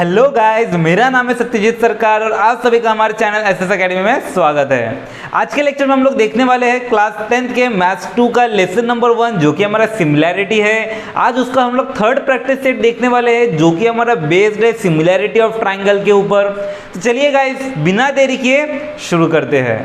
Hello guys, मेरा नाम है सत्यजीत सरकार और आप सभी का हमारे चैनल एसएस एकेडमी में स्वागत है। आज के लेक्चर में हम लोग देखने वाले हैं क्लास 10th के मैथ्स 2 का लेसन नंबर 1 जो कि हमारा सिमिलैरिटी है। आज उसका हम लोग थर्ड प्रैक्टिस सेट देखने वाले हैं जो कि हमारा बेस्ड है सिमिलैरिटी ऑफ ट्राइंगल के ऊपर। तो चलिए गाइस, बिना देरी किए शुरू करते हैं।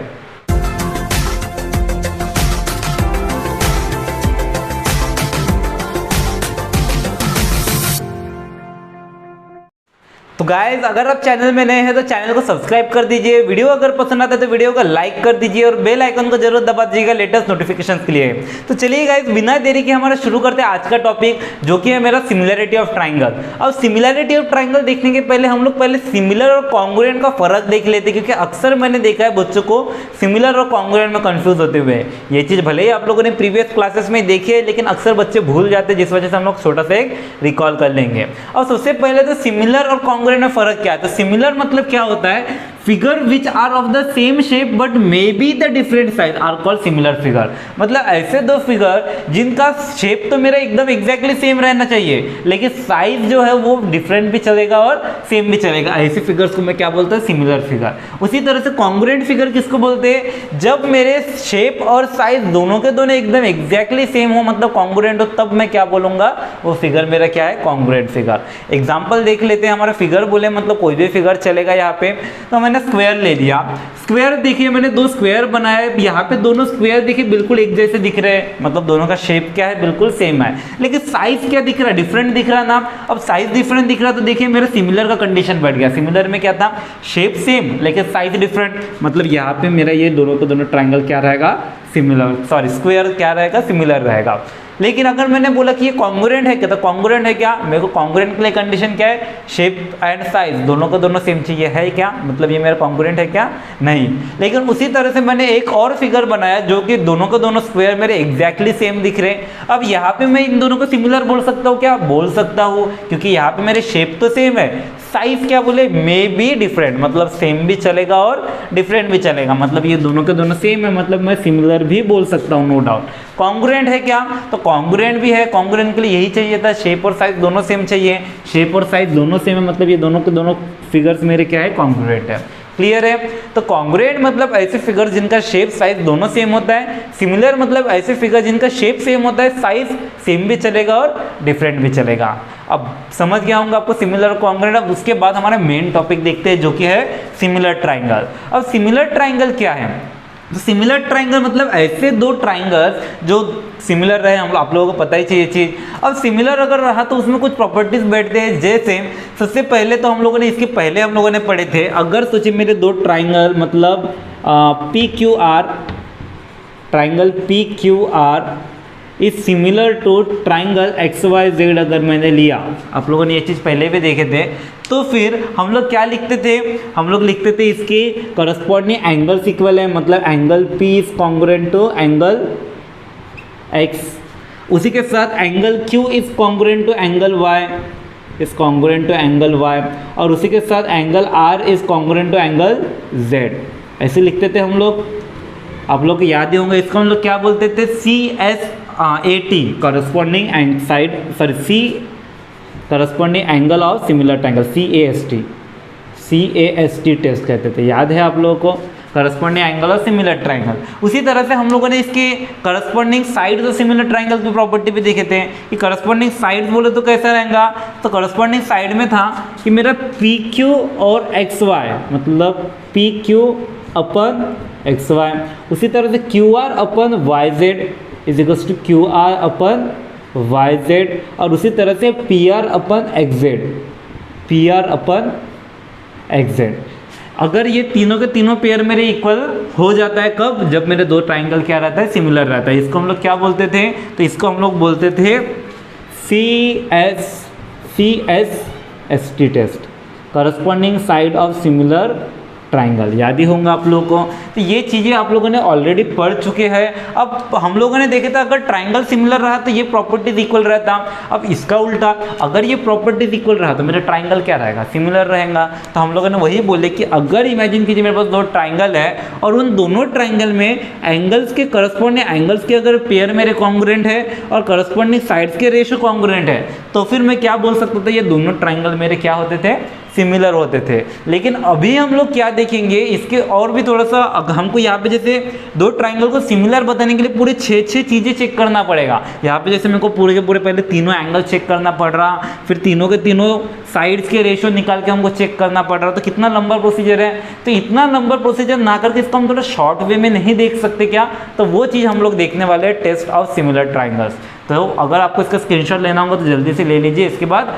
तो गाइज, अगर आप चैनल में नए हैं तो चैनल को सब्सक्राइब कर दीजिए। वीडियो अगर पसंद आता है तो वीडियो को लाइक कर दीजिए और बेल आइकन को जरूर दबा दीजिएगा लेटेस्ट नोटिफिकेशंस के लिए। तो चलिए गाइज, बिना देरी के हमारा शुरू करते हैं आज का टॉपिक जो कि है मेरा सिमिलैरिटी ऑफ ट्राइंगल। अब सिमिलैरिटी ऑफ ट्राइंगल देखने के पहले हम लोग पहले सिमिलर और कॉन्ग्रुएंट का फर्क देख लेते हैं, क्योंकि अक्सर मैंने देखा है बच्चों को सिमिलर और कॉन्ग्रुएंट में कंफ्यूज होते हुए। ये चीज भले ही आप लोगों ने प्रीवियस क्लासेस में देखी है, लेकिन अक्सर बच्चे भूल जाते हैं, जिस वजह से हम लोग छोटा सा एक रिकॉल कर लेंगे। और सबसे पहले तो सिमिलर और कॉन्ग्रुएंट में फर्क क्या है। तो सिमिलर मतलब क्या होता है, figure which are of the same shape but may be the different size are called similar figure. मतलब ऐसे दो फिगर जिनका शेप तो मेरा एकदम एग्जैक्टली सेम रहना चाहिए, लेकिन साइज जो है वो डिफरेंट भी चलेगा और सेम भी चलेगा। ऐसे फिगर्स को मैं क्या बोलता हूँ, सिमिलर फिगर। उसी तरह से कॉन्ग्रुएंट फिगर किसको बोलते हैं, जब मेरे शेप और साइज दोनों के दोनों एकदम एग्जैक्टली सेम हो, मतलब कॉन्ग्रुएंट हो, तब मैं क्या बोलूंगा, वो फिगर मेरा क्या है, कॉन्ग्रुएंट फिगर। एग्जाम्पल देख लेते हैं। हमारा फिगर बोले मतलब कोई भी फिगर चलेगा। यहाँ पे तो मैंने स्क्वायर ले लिया। स्क्वायर देखिए, मैंने दो स्क्वायर बनाए। यहाँ पे दोनों स्क्वायर देखिए बिल्कुल एक जैसे दिख रहे हैं, मतलब दोनों का शेप क्या है, बिल्कुल सेम है, लेकिन साइज क्या दिख रहा है, डिफरेंट दिख रहा है ना। अब साइज डिफरेंट दिख रहा है तो देखिए मेरा सिमिलर का कंडीशन बैठ गया। सिमिलर में क्या था, शेप सेम लेकिन साइज डिफरेंट, मतलब यहाँ पे मेरा ये दोनों को दोनों ट्राइंगल क्या रहेगा, सिमिलर, सॉरी स्क्वायर क्या रहेगा, सिमिलर रहेगा। लेकिन अगर मैंने बोला कि ये कॉन्ग्रुएंट है क्या, तो कॉन्ग्रुएंट है क्या, मेरे को कॉन्ग्रुएंट के लिए कंडीशन क्या है, शेप एंड साइज दोनों को दोनों सेम चाहिए, है क्या, मतलब ये मेरा कॉन्ग्रुएंट है क्या, नहीं। लेकिन उसी तरह से मैंने एक और फिगर बनाया जो कि दोनों को दोनों स्क्वायर मेरे एग्जैक्टली सेम दिख रहे हैं। अब यहाँ पे मैं इन दोनों को सिमिलर बोल सकता हूँ क्या, बोल सकता हूँ, क्योंकि यहाँ पे मेरे शेप तो सेम है, साइज क्या बोले, मे बी डिफरेंट, मतलब सेम भी चलेगा और डिफरेंट भी चलेगा, मतलब ये दोनों के दोनों सेम है, मतलब मैं सिमिलर भी बोल सकता हूँ, नो डाउट। कॉन्ग्रुएंट है क्या, तो कॉन्ग्रुएंट भी है। कॉन्ग्रुएंट के लिए यही चाहिए था, शेप और साइज दोनों सेम चाहिए। शेप और साइज दोनों सेम है, मतलब ये दोनों के दोनों फिगर्स मेरे क्या है, कॉन्ग्रुएंट है। क्लियर है। तो कॉन्ग्रुएंट मतलब ऐसे फिगर जिनका शेप साइज दोनों सेम होता है। सिमिलर मतलब ऐसे फिगर जिनका शेप सेम होता है, साइज सेम भी चलेगा और डिफरेंट भी चलेगा। अब समझ गया होगा आपको सिमिलर और कॉन्ग्रुएंट। अब उसके बाद हमारा मेन टॉपिक देखते हैं जो कि है सिमिलर ट्राइंगल। अब सिमिलर ट्राइंगल क्या है, तो सिमिलर ट्राइंगल मतलब ऐसे दो ट्राइंगल्स जो सिमिलर रहे, हम आप लोगों को पता ही चाहिए चीज। अब सिमिलर अगर रहा तो उसमें कुछ प्रॉपर्टीज बैठते हैं, जैसे सबसे पहले तो हम लोगों ने इसके पहले हम लोगों ने पढ़े थे। अगर सोचिए मेरे दो ट्राइंगल मतलब P Q R, triangle P Q R is similar to triangle X Y Z, अगर मैंने लिया, आप लोगों ने ये चीज़ पहले भी देखे थे, तो फिर हम लोग क्या लिखते थे, हम लोग लिखते थे इसके करस्पॉन्डिंग एंगल्स इक्वल है, मतलब angle P is congruent to angle X, उसी के साथ angle Q is congruent to angle Y, is congruent to angle Y, और उसी के साथ angle R is congruent to angle Z. ऐसे लिखते थे हम लोग, आप लोग को याद ही होंगे। इसको हम लोग क्या बोलते थे, C S A T, corresponding and side, sorry C corresponding angle of similar triangle, C A S T test कहते थे, याद है आप लोगों को, corresponding angle of similar triangle. उसी तरह से हम लोगों ने इसके corresponding side of similar triangle की प्रॉपर्टी भी देखे थे कि करस्पॉन्डिंग साइड बोले तो कैसा रहेगा, तो करस्पॉन्डिंग साइड में था कि मेरा पी क्यू और एक्स वाई, मतलब P Q upon X Y, उसी तरह से Q R upon Y Z is equals to Q R upon Y Z, और उसी तरह से P R upon X Z, P R upon X Z. अगर ये तीनों के तीनों पेयर मेरे इक्वल हो जाता है, कब, जब मेरे दो ट्राइंगल क्या रहता है, सिमिलर रहता है। इसको हम लोग क्या बोलते थे, तो इसको हम लोग बोलते थे C S S T test, corresponding side of similar triangle, याद ही होगा आप लोगों को। तो ये चीज़ें आप लोगों ने ऑलरेडी पढ़ चुके हैं। अब हम लोगों ने देखे था अगर ट्राइंगल सिमिलर रहा तो ये प्रॉपर्टीज इक्वल रहता। अब इसका उल्टा, अगर ये प्रॉपर्टीज इक्वल रहा तो मेरा ट्राइंगल क्या रहेगा, सिमिलर रहेगा। तो हम लोगों ने वही बोले कि अगर इमेजिन कीजिए मेरे पास दो ट्राइंगल है और उन दोनों ट्राइंगल में एंगल्स के करस्पॉन्डिंग एंगल्स के अगर पेयर मेरे कॉन्ग्रुएंट है और करस्पॉन्डिंग साइड्स के रेशियो कॉन्ग्रुएंट है, तो फिर मैं क्या बोल सकता था, ये दोनों ट्राइंगल मेरे क्या होते थे, सिमिलर होते थे। लेकिन अभी हम लोग क्या देखेंगे, इसके और भी थोड़ा सा हमको यहाँ पे जैसे दो ट्राइंगल को सिमिलर बताने के लिए पूरे 6 चीज़ें चेक करना पड़ेगा। यहाँ पे जैसे मेरे को पूरे के पूरे पहले तीनों एंगल चेक करना पड़ रहा, फिर तीनों के तीनों साइड्स के रेशियो निकाल के हमको चेक करना पड़ रहा, तो कितना लंबा प्रोसीजर है। तो इतना लंबा प्रोसीजर ना करके इसको हम थोड़ा शॉर्ट वे में नहीं देख सकते क्या, तो वो चीज़ हम लोग देखने वाले हैं, टेस्ट ऑफ सिमिलर ट्राइंगल्स। तो अगर आपको इसका स्क्रीनशॉट लेना होगा तो जल्दी से ले लीजिए, इसके बाद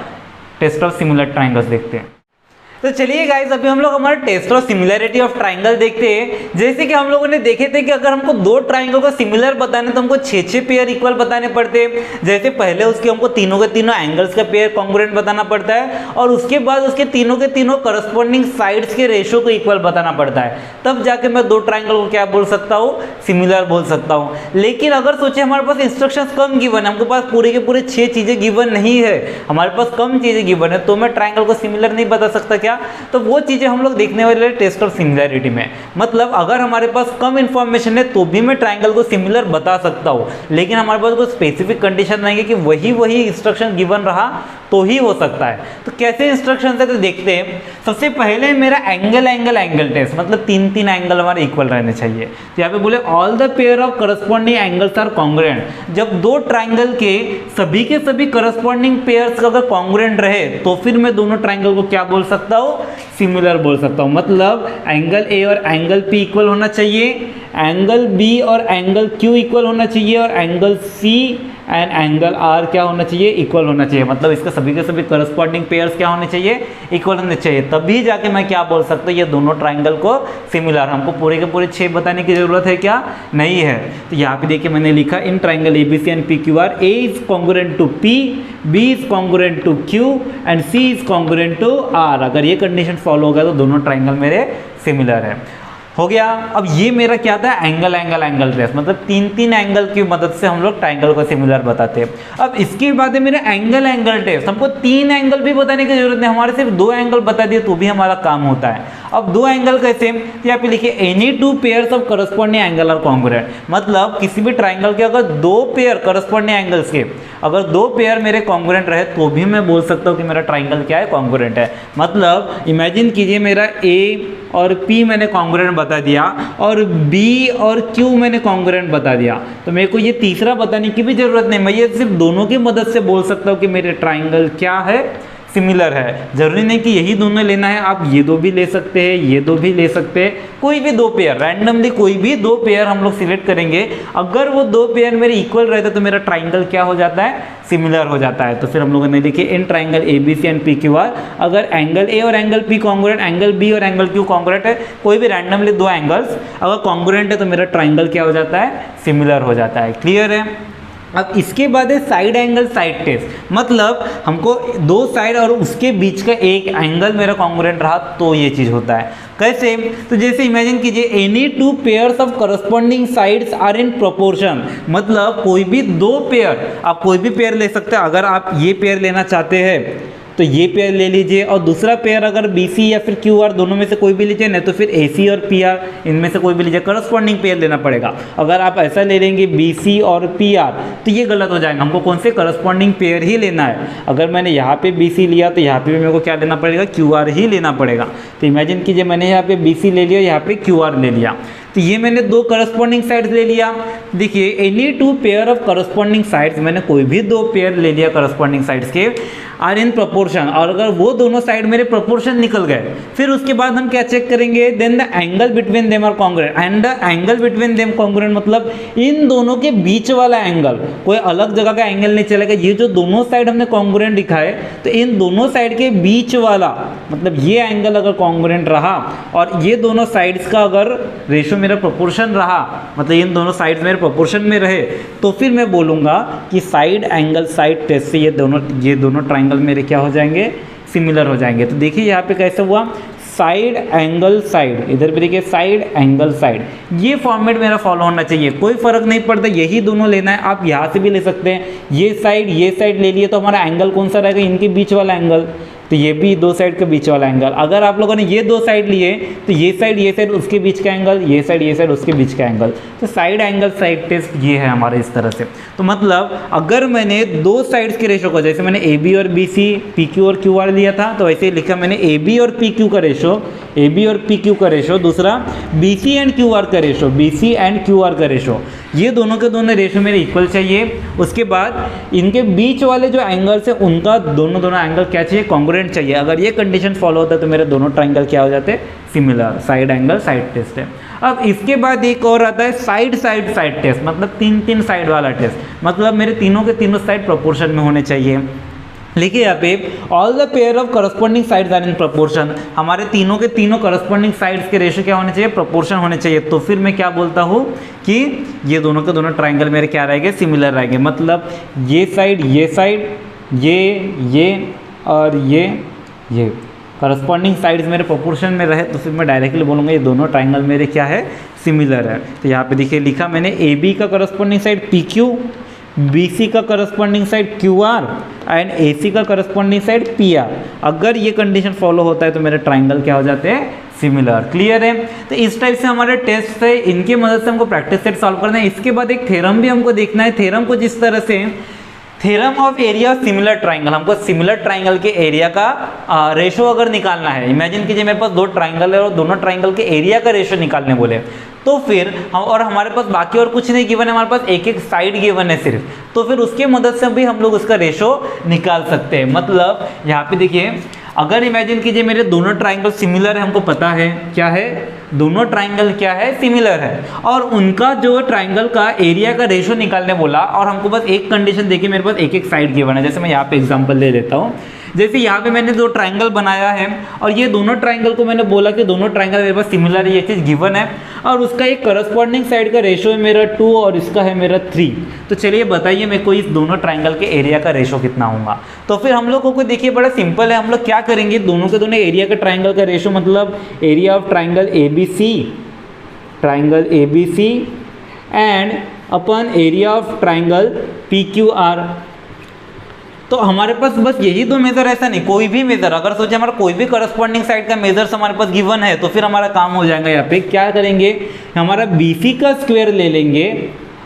टेस्ट ऑफ सिमिलर ट्राइंगल्स देखते हैं। तो चलिए गाइस, अभी हम लोग हमारा test of similarity of triangle देखते हैं। जैसे कि हम लोगों ने देखे थे कि अगर हमको दो ट्राइंगल को सिमिलर बताने तो हमको 6 पेयर इक्वल बताने पड़ते हैं। जैसे पहले उसके हमको तीनों के तीनों एंगल्स का पेयर कॉन्ग्रुएंट बताना पड़ता है, और उसके बाद उसके तीनों के तीनों करस्पॉन्डिंग साइड्स के रेशियो को इक्वल बताना पड़ता है। तब जाके मैं दो ट्राइंगल को क्या बोल सकता हूँ, सिमिलर बोल सकता हूँ। लेकिन अगर सोचे हमारे पास इंस्ट्रक्शंस कम गिवन है, हमके पास पूरे के पूरे 6 चीजें गिवन नहीं है, हमारे पास कम चीजें गिवन है, तो मैं ट्राइंगल को सिमिलर नहीं बता सकता क्या। तो वो चीजें हम लोग देखने वाले टेस्ट ऑफ सिमिलरिटी में। मतलब अगर हमारे पास कम इंफॉर्मेशन है तो भी मैं ट्राइंगल को सिमिलर बता सकता हूँ, लेकिन हमारे पास कोई स्पेसिफिक कंडीशन नहीं है कि वही इंस्ट्रक्शन गिवन रहा तो ही हो सकता है। तो कैसे इंस्ट्रक्शन है तो देखते हैं। सबसे पहले मेरा एंगल टेस्ट, मतलब 3 एंगल हमारे इक्वल रहने चाहिए। तो यहाँ पे बोले all the pair of corresponding angles are congruent. जब दो ट्राइंगल के सभी करस्पॉन्डिंग पेयर्स अगर कॉन्ग्रुएंट रहे तो फिर मैं दोनों ट्राइंगल को क्या बोल सकता हूँ, सिमिलर बोल सकता हूँ। मतलब एंगल ए और एंगल पी इक्वल होना चाहिए, एंगल बी और एंगल क्यू इक्वल होना चाहिए, और angle C and angle R क्या होना चाहिए, इक्वल होना चाहिए। मतलब इसका सभी के सभी करस्पॉन्डिंग पेयर्स क्या होने चाहिए, इक्वल होने चाहिए। तभी जाके मैं क्या बोल सकता हूँ, ये दोनों ट्राइंगल को सिमिलर। हमको पूरे के पूरे 6 बताने की जरूरत है क्या, नहीं है। तो यहाँ पे देखिए मैंने लिखा in triangle ABC and P Q R, A is congruent to P, B is congruent to Q and C is congruent to R. अगर ये कंडीशन फॉलो होगा तो दोनों ट्राइंगल मेरे सिमिलर है। हो गया। अब ये मेरा क्या था, एंगल टेस्ट, मतलब 3 एंगल की मदद से हम लोग ट्राइंगल को सिमिलर बताते हैं। अब इसके बाद है मेरा एंगल टेस्ट। हमको 3 एंगल भी बताने की जरूरत नहीं, हमारे सिर्फ 2 एंगल बता दिए तो भी हमारा काम होता है। अब 2 एंगल कैसे, तो यहाँ पे लिखिए any 2 pairs of corresponding angle are congruent. मतलब किसी भी ट्राइंगल के अगर 2 पेयर करस्पॉन्डिंग एंगल्स के अगर 2 पेयर मेरे कॉन्ग्रुएंट रहे तो भी मैं बोल सकता हूँ कि मेरा ट्राइंगल क्या है, कॉन्ग्रुएंट है। मतलब इमेजिन कीजिए मेरा ए और P मैंने कॉन्ग्रुएंट बता दिया और B और Q मैंने कॉन्ग्रुएंट बता दिया, तो मेरे को ये तीसरा बताने की भी जरूरत नहीं, मैं ये सिर्फ दोनों की मदद से बोल सकता हूँ कि मेरे ट्राइंगल क्या है, सिमिलर है। जरूरी नहीं कि यही दोनों लेना है, आप ये 2 भी ले सकते हैं, ये 2 भी ले सकते हैं, कोई भी 2 पेयर रैंडमली कोई भी 2 पेयर हम लोग सिलेक्ट करेंगे। अगर वो 2 पेयर मेरे इक्वल रहते तो मेरा ट्राइंगल क्या हो जाता है, सिमिलर हो जाता है। तो फिर हम लोगों ने लिखे in triangle A B C and P Q R, अगर एंगल ए और angle P congruent, angle B और एंगल क्यू कॉन्ग्रुएंट है, कोई भी रैंडमली 2 एंगल्स अगर कॉन्ग्रुएंट है तो मेरा ट्राइंगल क्या हो जाता है, सिमिलर हो जाता है। क्लियर है। अब इसके बाद है साइड एंगल साइड टेस्ट। मतलब हमको 2 साइड और उसके बीच का एक एंगल मेरा कॉन्ग्रुएंट रहा तो ये चीज़ होता है। कैसे, तो जैसे इमेजिन कीजिए any 2 pairs of corresponding sides are in proportion. मतलब कोई भी 2 पेयर, आप कोई भी पेयर ले सकते हैं। अगर आप ये पेयर लेना चाहते हैं तो ये पेयर ले लीजिए, और दूसरा पेयर अगर BC या फिर QR दोनों में से कोई भी लीजिए, नहीं तो फिर AC और PR इनमें से कोई भी लीजिए, करस्पॉन्डिंग पेयर लेना पड़ेगा। अगर आप ऐसा ले लेंगे BC और PR तो ये गलत हो जाएगा, हमको कौन से करस्पॉन्डिंग पेयर ही लेना है। अगर मैंने यहाँ पे BC लिया तो यहाँ पे भी मेरे को क्या लेना पड़ेगा, QR ही लेना पड़ेगा। तो इमेजिन कीजिए मैंने यहाँ पे BC ले लिया, यहाँ पे QR ले लिया, तो ये मैंने 2 करस्पॉन्डिंग साइड्स ले लिया। देखिए any 2 pair of corresponding sides, मैंने कोई भी 2 पेयर ले लिया करस्पॉन्डिंग साइड्स के, आर इन प्रोपोर्शन, और अगर वो दोनों साइड मेरे प्रोपोर्शन निकल गए, फिर उसके बाद हम क्या चेक करेंगे, then the angle between them are congruent. And the angle between them congruent मतलब इन दोनों के बीच वाला एंगल, कोई अलग जगह का एंगल नहीं चलेगा। ये जो दोनों साइड हमने कॉन्ग्रुएंट दिखाए, तो इन दोनों साइड के बीच वाला, मतलब ये एंगल अगर कॉन्ग्रुएंट रहा और ये दोनों साइड्स का अगर रेशियो मेरा प्रोपोर्शन रहा, मतलब इन दोनों साइड्स मेरे प्रोपोर्शन में रहे, तो फिर मैं बोलूँगा कि साइड एंगल साइड टेस्ट से ये दोनों ट्राइंगल मेरे क्या हो जाएंगे, सिमिलर हो जाएंगे। तो देखिए यहाँ पे कैसे हुआ, साइड एंगल साइड, इधर भी देखिए साइड एंगल साइड, ये फॉर्मेट मेरा फॉलो होना चाहिए। कोई फर्क नहीं पड़ता, यही दोनों लेना है। आप यहाँ से भी ले सकते हैं, ये साइड ले लिए तो हमारा एंगल कौन सा रहेगा, इनके बीच वाला एंगल। तो ये भी दो साइड के बीच वाला एंगल। अगर आप लोगों ने ये दो साइड लिए तो ये साइड उसके बीच का एंगल, ये साइड उसके बीच का एंगल। तो साइड एंगल साइड टेस्ट ये है हमारे इस तरह से। तो मतलब अगर मैंने दो साइड्स के रेशो को, जैसे मैंने ए बी और बी सी, पी क्यू और क्यू आर लिया था, तो ऐसे ही लिखा मैंने ए बी और पी क्यू का रेशो, ए बी और पी क्यू का रेशो, दूसरा B C and Q R का ratio, B C and Q R का रेशो, ये दोनों के दोनों रेशो मेरे इक्वल चाहिए। उसके बाद इनके बीच वाले जो एंगल्स है उनका दोनों एंगल क्या चाहिए, कॉन्ग्रुएंट चाहिए। अगर ये कंडीशन फॉलो होता है तो मेरे दोनों ट्राइंगल क्या हो जाते हैं, similar. Side angle side test है। अब इसके बाद एक और आता है साइड टेस्ट, मतलब तीन साइड वाला टेस्ट, मतलब मेरे तीनों के तीनों साइड प्रोपोर्शन में होने चाहिए। लिखिए यहाँ पे all the pair of corresponding sides are in proportion, हमारे तीनों के तीनों करस्पॉन्डिंग साइड्स के रेशो क्या होने चाहिए, प्रोपोर्शन होने चाहिए। तो फिर मैं क्या बोलता हूँ कि ये दोनों के दोनों ट्राइंगल मेरे क्या रहेंगे, सिमिलर रहेंगे। मतलब ये साइड ये और ये करस्पॉन्डिंग साइड्स मेरे प्रोपोर्शन में रहे तो फिर मैं डायरेक्टली बोलूँगा ये दोनों ट्राइंगल मेरे क्या है, सिमिलर है। तो यहाँ पे देखिए लिखा मैंने ए बी का corresponding side P Q, B C का corresponding side Q R and A C का करस्पॉन्डिंग साइड पी आर। अगर ये कंडीशन फॉलो होता है तो मेरे ट्राइंगल क्या हो जाते हैं, सिमिलर। क्लियर है। तो इस टाइप से हमारे टेस्ट है, इनकी मदद से हमको प्रैक्टिस सेट सॉल्व करना है। इसके बाद एक थ्योरम भी हमको देखना है। थ्योरम को जिस तरह से theorem of area of similar triangle, हमको सिमिलर ट्राइंगल के एरिया का रेशो अगर निकालना है, इमेजिन कीजिए मेरे पास दो ट्राइंगल है और दोनों ट्राइंगल के एरिया का रेशो निकालने बोले, तो फिर हम, और हमारे पास बाकी और कुछ नहीं गिवन है, हमारे पास एक साइड गिवन है सिर्फ, तो फिर उसके मदद से भी हम लोग उसका रेशो निकाल सकते हैं। मतलब यहाँ पे देखिए, अगर इमेजिन कीजिए मेरे दोनों ट्राइंगल सिमिलर है, हमको पता है क्या है, दोनों ट्राइंगल क्या है, सिमिलर है, और उनका जो ट्राइंगल का एरिया का रेशो निकालने बोला, और हमको बस एक कंडीशन देखिए, मेरे पास एक साइड गिवन है। जैसे मैं यहाँ पे एग्जांपल ले लेता हूँ, जैसे यहाँ पे मैंने दो ट्राइंगल बनाया है और ये दोनों ट्राइंगल को मैंने बोला कि दोनों ट्राइंगल मेरे पास सिमिलर है, ये चीज़ गिवन है, और उसका एक करस्पॉन्डिंग साइड का रेशो है मेरा 2 और इसका है मेरा 3। तो चलिए बताइए मेरे को इस दोनों ट्राइंगल के एरिया का रेशो कितना होगा। तो फिर हम लोगों को देखिए बड़ा सिंपल है, हम लोग क्या करेंगे, दोनों के दोनों एरिया का ट्राइंगल का रेशो, मतलब area of triangle A B C and upon area of triangle P Q R. तो हमारे पास बस यही दो मेजर, ऐसा नहीं कोई भी मेजर, अगर सोचे हमारा कोई भी करस्पॉन्डिंग साइड का मेजर्स हमारे पास गिवन है तो फिर हमारा काम हो जाएगा। यहाँ पे क्या करेंगे, हमारा BC का स्क्वायर ले लेंगे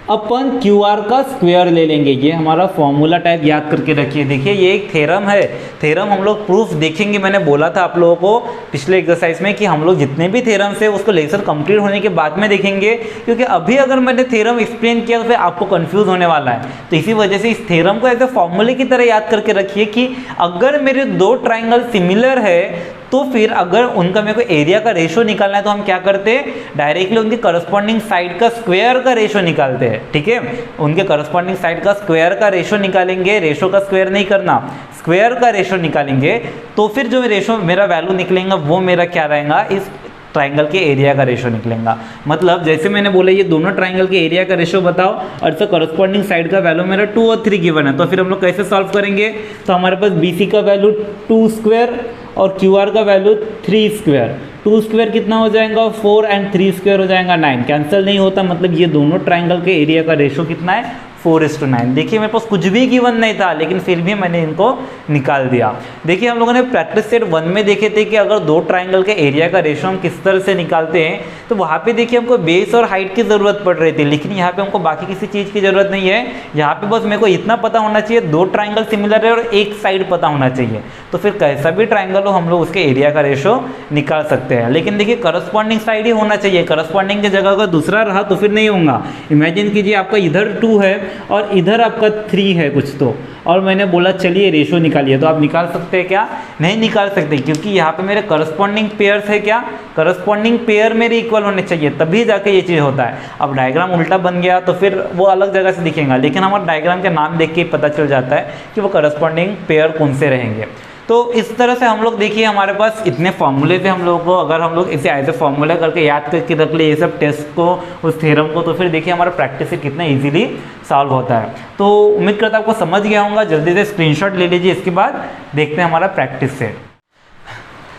अपन QR का स्क्वायर ले लेंगे। ये हमारा फॉर्मूला टाइप याद करके रखिए। देखिए ये एक थ्योरम है, थ्योरम हम लोग प्रूफ देखेंगे। मैंने बोला था आप लोगों को पिछले एक्सरसाइज में कि हम लोग जितने भी थ्योरम्स है उसको लेक्चर कंप्लीट होने के बाद में देखेंगे, क्योंकि अभी अगर मैंने थ्योरम एक्सप्लेन किया तो फिर आपको कंफ्यूज होने वाला है। तो इसी वजह से इस थ्योरम को ऐसे फॉर्मूले की तरह याद करके रखिए कि अगर मेरे दो ट्राइंगल सिमिलर है तो फिर अगर उनका मेरे को एरिया का रेशो निकालना है तो हम क्या करते हैं, डायरेक्टली उनके करस्पॉन्डिंग साइड का स्क्वायर का रेशो निकालते हैं। ठीक है, उनके करस्पॉन्डिंग साइड का स्क्वायर का रेशो निकालेंगे, रेशो का स्क्वायर नहीं करना, स्क्वायर का रेशो निकालेंगे, तो फिर जो रेशो मेरा वैल्यू निकलेगा वो मेरा क्या रहेगा, इस ट्राइंगल के एरिया का रेशो निकलेगा। मतलब जैसे मैंने बोला ये दोनों ट्राइंगल के एरिया का रेशो बताओ और इसका करस्पॉन्डिंग साइड का वैल्यू मेरा 2 और 3 गिवन है, तो फिर हम लोग कैसे सॉल्व करेंगे, तो हमारे पास BC का वैल्यू 2 स्क्वायर और QR का वैल्यू 3 स्क्वायर। 2 स्क्वायर कितना हो जाएगा, 4 एंड 3 स्क्वायर हो जाएगा 9, कैंसिल नहीं होता। मतलब ये दोनों ट्राइंगल के एरिया का रेशो कितना है, 4:9। देखिए मेरे पास कुछ भी गिवन नहीं था लेकिन फिर भी मैंने इनको निकाल दिया। देखिए हम लोगों ने प्रैक्टिस सेट 1 में देखे थे कि अगर दो ट्राइंगल के एरिया का रेशो हम किस तरह से निकालते हैं, तो वहाँ पे देखिए हमको बेस और हाइट की ज़रूरत पड़ रही थी, लेकिन यहाँ पे हमको बाकी किसी चीज़ की ज़रूरत नहीं है। यहाँ पे बस मेरे को इतना पता होना चाहिए दो ट्राइंगल सिमिलर है और एक साइड पता होना चाहिए, तो फिर कैसा भी ट्राइंगल हो हम लोग उसके एरिया का रेशो निकाल सकते हैं। लेकिन देखिए करस्पॉन्डिंग साइड ही होना चाहिए, करस्पॉन्डिंग की जगह अगर दूसरा रहा तो फिर नहीं होगा। इमेजिन कीजिए आपका इधर 2 है और इधर आपका 3 है कुछ तो, और मैंने बोला चलिए रेशो निकालिए, तो आप निकाल सकते हैं क्या, नहीं निकाल सकते, क्योंकि यहाँ पे मेरे करस्पॉन्डिंग पेयर्स है, क्या करस्पॉन्डिंग पेयर मेरे इक्वल होने चाहिए तभी जाके ये चीज़ होता है। अब डायग्राम उल्टा बन गया तो फिर वो अलग जगह से दिखेगा, लेकिन हमारे डायग्राम के नाम देख के पता चल जाता है कि वो करस्पॉन्डिंग पेयर कौन से रहेंगे। तो इस तरह से हम लोग देखिए हमारे पास इतने फॉर्मूले थे, हम लोगों को अगर हम लोग इसे ऐसे फॉर्मूला करके याद करके रख ले ये सब टेस्ट को, उस थ्योरम को, तो फिर देखिए हमारा प्रैक्टिस से कितना इजीली सॉल्व होता है। तो उम्मीद करता हूं आपको समझ गया होगा। जल्दी से स्क्रीनशॉट ले लीजिए, इसके बाद देखते हैं हमारा प्रैक्टिस से।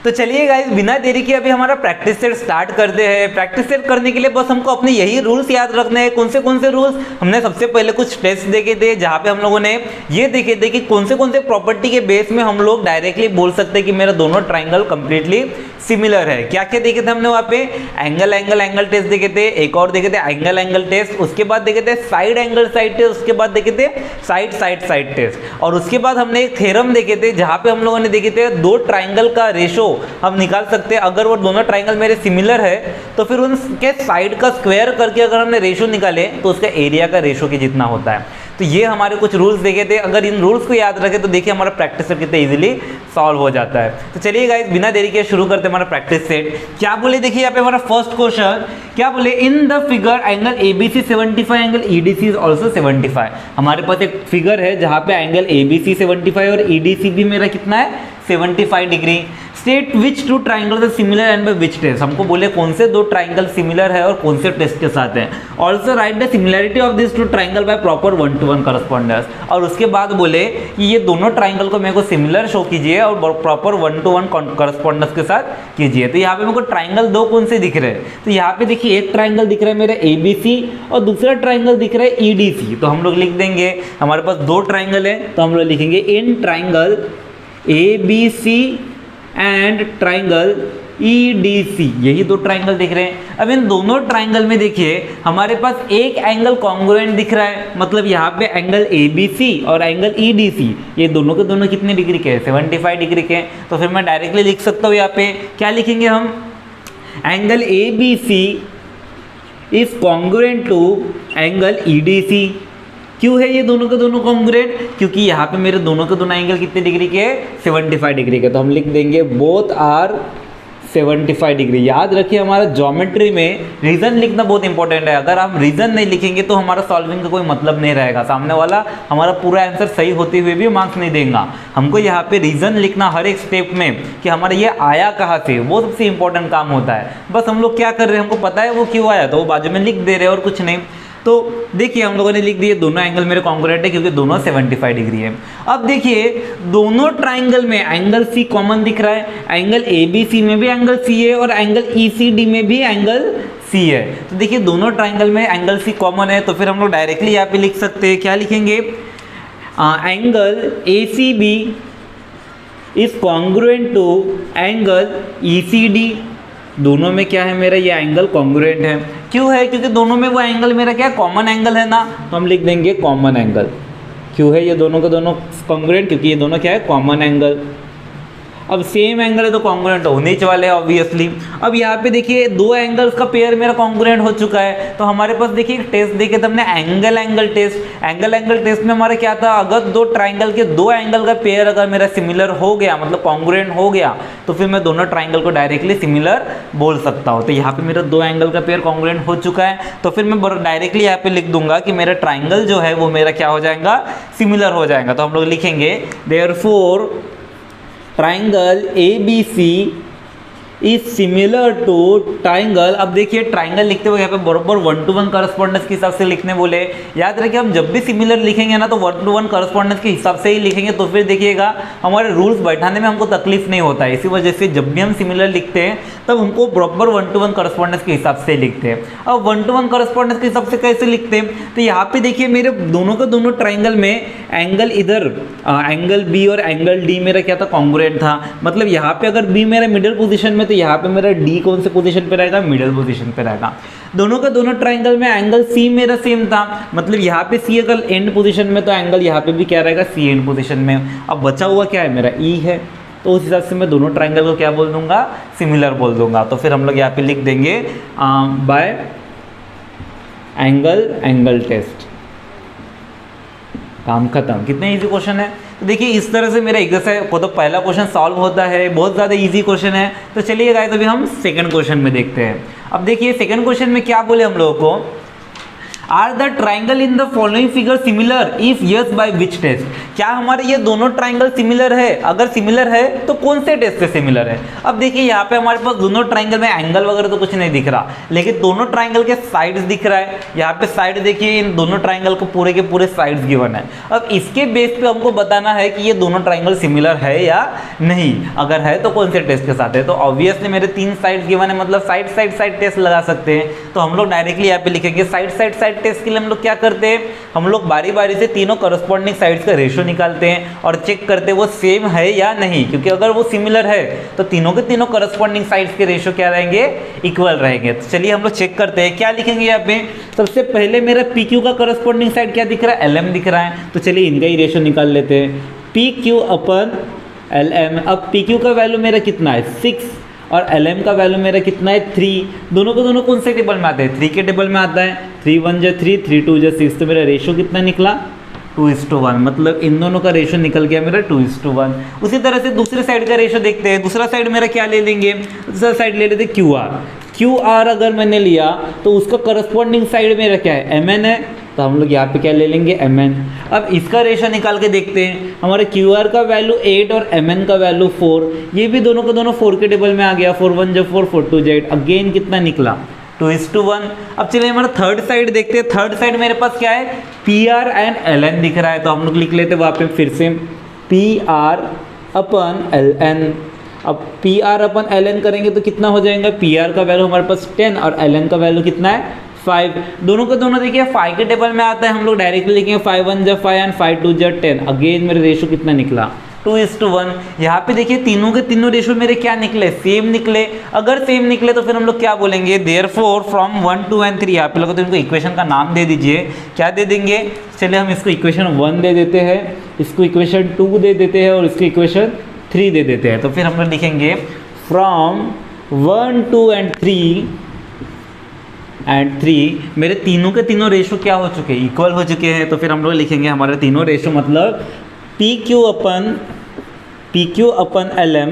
तो चलिए गाइस, बिना देरी के अभी हमारा प्रैक्टिस सेट स्टार्ट करते हैं। प्रैक्टिस सेट करने के लिए बस हमको अपने यही रूल्स याद रखने हैं। कौन से रूल्स? हमने सबसे पहले कुछ टेस्ट देखे थे, जहाँ पे हम लोगों ने ये देखे थे कि कौन से प्रॉपर्टी के बेस में हम लोग डायरेक्टली बोल सकते हैं कि मेरा दोनों ट्राइंगल कंप्लीटली सिमिलर है। क्या क्या देखे थे हमने वहाँ पे? एंगल टेस्ट देखे थे, एक और देखे थे एंगल टेस्ट, उसके बाद देखे थे साइड एंगल साइड टेस्ट, उसके बाद देखे थे साइड टेस्ट, और उसके बाद हमने एक थ्योरम देखे थे जहाँ पे हम लोगों ने देखे थे दो ट्राइंगल का रेशो हम निकाल सकते हैं। अगर वो दोनों ट्राइंगल मेरे सिमिलर है तो फिर उनके साइड का स्क्वायर करके अगर हमने रेशो निकाले तो उसका एरिया का रेशो के जितना होता है। तो ये हमारे कुछ रूल्स देखे थे। अगर इन रूल्स को याद रखें तो देखिए हमारा प्रैक्टिस सेट कितना इजीली सॉल्व हो जाता है। तो चलिए गाइस, बिना देरी के शुरू करते हैं हमारा प्रैक्टिस सेट। क्या बोले देखिए यहाँ पे हमारा फर्स्ट क्वेश्चन क्या बोले, in the figure angle ABC 75, angle EDC is also 75। हमारे पास एक फिगर है जहाँ पे एंगल ABC 75 और EDC भी मेरा कितना है 75 degree. State which two triangle similar and by which test, हमको बोले कौन से दो ट्राइंगल सिमिलर है और कौन से टेस्ट के साथ है। Also write the similarity of this two triangle by proper 1-to-1 correspondence, और उसके बाद बोले कि ये दोनों ट्राइंगल को मेरे को सिमिलर शो कीजिए और प्रॉपर 1-to-1 करस्पॉन्डेंस के साथ कीजिए। तो यहाँ पे मेरे को ट्राइंगल दो कौन से दिख रहे हैं? तो यहाँ पे देखिए एक ट्राइंगल दिख रहा है मेरा ABC और दूसरा ट्राइंगल दिख रहा है EDC। तो हम लोग लिख देंगे, हमारे पास दो ट्राइंगल है तो हम लोग लिखेंगे in triangle ABC and triangle EDC, यही दो ट्राइंगल दिख रहे हैं। अब इन दोनों ट्राइंगल में देखिए हमारे पास एक एंगल कॉन्ग्रुएंट दिख रहा है, मतलब यहाँ पे एंगल ABC और एंगल EDC ये दोनों के दोनों कितने डिग्री के हैं? 75 डिग्री के हैं। तो फिर मैं डायरेक्टली लिख सकता हूँ, यहाँ पे क्या लिखेंगे हम? Angle ABC is congruent to angle EDC। क्यों है ये दोनों के दोनों कॉन्ग्रुएंट? क्योंकि यहाँ पे मेरे दोनों के दोनों एंगल कितने डिग्री के हैं? 75 डिग्री के। तो हम लिख देंगे बोथ आर 75 डिग्री। याद रखिए हमारा ज्योमेट्री में रीजन लिखना बहुत इंपॉर्टेंट है। अगर हम रीजन नहीं लिखेंगे तो हमारा सॉल्विंग का कोई मतलब नहीं रहेगा, सामने वाला हमारा पूरा आंसर सही होते हुए भी मार्क्स नहीं देगा। हमको यहाँ पे रीजन लिखना हर एक स्टेप में कि हमारा ये आया कहाँ से, वो सबसे इंपॉर्टेंट काम होता है। बस हम लोग क्या कर रहे हैं, हमको पता है वो क्यों आया तो वो बाजू में लिख दे रहे हैं और कुछ नहीं। तो देखिए हम लोगों ने लिख दिए दोनों एंगल मेरे कॉन्ग्रुएंट है क्योंकि दोनों 75 डिग्री है। अब देखिए दोनों ट्राइंगल में एंगल C कॉमन दिख रहा है, एंगल ABC में भी एंगल C है और एंगल ECD में भी एंगल C है। तो देखिए दोनों ट्राइंगल में एंगल C कॉमन है, तो फिर हम लोग डायरेक्टली यहाँ पे लिख सकते हैं। क्या लिखेंगे? Angle ACB is congruent to angle ECD। दोनों में क्या है मेरा, ये एंगल कॉन्ग्रुएंट है। क्यों है? क्योंकि दोनों में वो एंगल मेरा क्या है, कॉमन एंगल है ना, तो हम लिख देंगे कॉमन एंगल। क्यों है ये दोनों के दोनों कॉन्ग्रुएंट? क्योंकि ये दोनों क्या है, कॉमन एंगल। अब सेम एंगल है तो कॉन्ग्रुएंट होने ही वाले हैं ऑब्वियसली। अब यहाँ पे देखिए दो एंगल्स का पेयर मेरा कॉन्ग्रुएंट हो चुका है, तो हमारे पास देखिए एक टेस्ट देखे थे हमने एंगल टेस्ट। एंगल टेस्ट में हमारा क्या था, अगर दो ट्राइंगल के दो एंगल का पेयर अगर मेरा सिमिलर हो गया, मतलब कॉन्ग्रुएंट हो गया, तो फिर मैं दोनों ट्राइंगल को डायरेक्टली सिमिलर बोल सकता हूँ। तो यहाँ पे मेरा दो एंगल का पेयर कॉन्ग्रुएंट हो चुका है, तो फिर मैं डायरेक्टली यहाँ पे लिख दूंगा कि मेरा ट्राइंगल जो है वो मेरा क्या हो जाएगा, सिमिलर हो जाएगा। तो हम लोग लिखेंगे therefore triangle ABC is similar to triangle. अब देखिए ट्राइंगल लिखते हुए यहाँ पे बराबर 1-to-1 करस्पॉन्डेंस के हिसाब से लिखने बोले। याद रखिए हम जब भी सिमिलर लिखेंगे ना तो 1-to-1 करस्पॉन्डेंस के हिसाब से ही लिखेंगे, तो फिर देखिएगा हमारे रूल्स बैठाने में हमको तकलीफ नहीं होता है। इसी वजह से जब भी हम सिमिलर लिखते हैं तब हमको बराबर 1-to-1 करस्पॉन्डेंस के हिसाब से लिखते हैं। अब 1-to-1 करस्पॉन्डेंस के हिसाब से कैसे लिखते हैं, तो यहाँ पे देखिए मेरे दोनों के दोनों ट्राइंगल में एंगल इधर एंगल B और एंगल D मेरा क्या था, कॉन्ग्रुएंट था। मतलब यहाँ पे अगर B मेरा मिडिल पोजीशन में, तो यहाँ पे मेरा D कौन से पोजीशन पे रहेगा, मिडिल पोजीशन पे रहेगा। दोनों का दोनों ट्राइंगल में एंगल C मेरा सेम था, मतलब यहाँ पे C अगर एंड पोजीशन में तो एंगल यहाँ पे भी क्या रहेगा, C एंड पोजीशन में। अब बचा हुआ क्या है मेरा, E है, तो उस हिसाब से मैं दोनों ट्राइंगल को क्या बोल दूंगा, सिमिलर बोल दूंगा। तो फिर हम लोग यहाँ पे लिख देंगे बाय एंगल टेस्ट। काम खत्म। कितना इजी क्वेश्चन है। तो देखिए इस तरह से मेरा एक्सरसाइज को तो पहला क्वेश्चन सॉल्व होता है, बहुत ज़्यादा इजी क्वेश्चन है। तो चलिए गाइस अभी हम सेकंड क्वेश्चन में देखते हैं। अब देखिए सेकंड क्वेश्चन में क्या बोले हम लोगों को, are the triangle in the following figure similar, if yes by which test. क्या हमारे ये दोनों ट्राइंगल सिमिलर है? अगर सिमिलर है तो कौन से टेस्ट से सिमिलर है? अब देखिए यहाँ पे हमारे पास दोनों ट्राइंगल में एंगल वगैरह तो कुछ नहीं दिख रहा, लेकिन दोनों ट्राइंगल के साइड्स दिख रहा है। यहाँ पे साइड देखिए, इन दोनों ट्राइंगल को पूरे के पूरे साइड्स गिवन है। अब इसके बेस पे हमको बताना है कि ये दोनों ट्राइंगल सिमिलर है या नहीं। अगर है तो कौन से टेस्ट के साथ है? तो ऑब्वियसली मेरे 3 साइड्स गिवन है, मतलब साइड साइड साइड टेस्ट लगा सकते हैं। तो हम लोग डायरेक्टली यहाँ पे लिखेंगे साइड साइड साइड टेस्ट के लिए हम लोग क्या करते हैं, हम लोग बारी बारी से तीनों करस्पॉन्डिंग साइड्स का रेशियो निकालते हैं और चेक करते हैं वो सेम है या नहीं, क्योंकि अगर वो सिमिलर है तो तीनों के तीनों करस्पॉन्डिंग साइड्स के रेशियो क्या रहेंगे, इक्वल रहेंगे। तो चलिए हम लोग चेक करते हैं, क्या लिखेंगे यहाँ पे। सबसे पहले मेरा पी क्यू का करस्पॉन्डिंग साइड क्या दिख रहा है, एल एम दिख रहा है। तो चलिए इनका ही रेशियो निकाल लेते हैं, P Q upon L M. अब पी क्यू का वैल्यू मेरा कितना है 6 और एल एम का वैल्यू मेरा कितना है 3। दोनों को दोनों कौन से टेबल में आते हैं, 3 के टेबल में आता है। 3 1 जा 3, 3 2 जा 6। तो मेरा रेशियो कितना निकला 2:1, मतलब इन दोनों का रेशियो निकल गया मेरा 2:1। उसी तरह से दूसरे साइड का रेशियो देखते हैं। दूसरा साइड मेरा क्या ले लेंगे, दूसरा साइड ले लेते क्यू आर। क्यू आर अगर मैंने लिया तो उसका करस्पॉन्डिंग साइड मेरा क्या है, एम एन है। तो हम लोग यहाँ पे क्या ले लेंगे, एम एन। अब इसका रेशियो निकाल के देखते हैं, हमारे क्यू आर का वैल्यू 8 और एम एन का वैल्यू 4। ये भी दोनों का दोनों 4 के टेबल में आ गया। 4 1 जा 4, 4 2 जा 8। अगेन कितना निकला 2:1। अब चलिए हमारा थर्ड साइड देखते हैं। थर्ड साइड मेरे पास क्या है, P R and L N दिख रहा है। तो हम लोग लिख लेते हैं वहाँ पे फिर से P R upon L N. अब P R upon L N करेंगे तो कितना हो जाएगा, पी आर का वैल्यू हमारे पास 10 और एल एन का वैल्यू कितना है 5। दोनों को दोनों देखिए 5 के टेबल में आता है। हम लोग डायरेक्टली लिखेंगे 5 1 जा 5 एंड 5 2 जा 10। अगेन मेरे रेशियो कितना निकला 2:1। यहाँ पे देखिए तीनों के तीनों रेशियो मेरे क्या निकले, सेम निकले। अगर सेम निकले तो फिर हम लोग क्या बोलेंगे, देयरफॉर फ्रॉम 1 2 एंड 3। यहाँ पे लोग तो इनको इक्वेशन का नाम दे दीजिए, क्या दे देंगे। चलिए हम इसको इक्वेशन 1 दे देते हैं, इसको इक्वेशन 2 दे देते हैं और इसको इक्वेशन 3 दे देते हैं। तो फिर हम लोग लिखेंगे फ्रॉम 1 2 एंड 3 मेरे तीनों के तीनों रेशियो क्या हो चुके हैं, इक्वल हो चुके हैं। तो फिर हम लोग लिखेंगे हमारे तीनों रेशियो मतलब P Q upon L M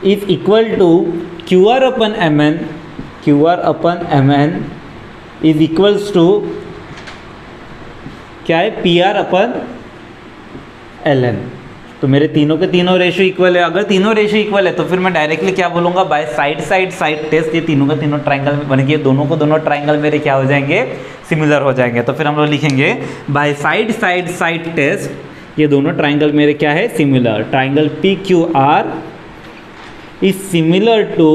is equal to Q R upon M N. Q R upon M N is equals to क्या है, P R upon L N. तो मेरे तीनों के तीनों रेशियो इक्वल है। अगर तीनों रेशियो इक्वल है तो फिर मैं डायरेक्टली क्या बोलूँगा, by side side side test. ये तीनों के तीनों ट्राइंगल बन गए, दोनों को दोनों ट्राइंगल मेरे क्या हो जाएंगे, सिमिलर हो जाएंगे। तो फिर हम लोग लिखेंगे by side side side test, ये दोनों ट्राइंगल मेरे क्या है, similar. Triangle P Q R is similar to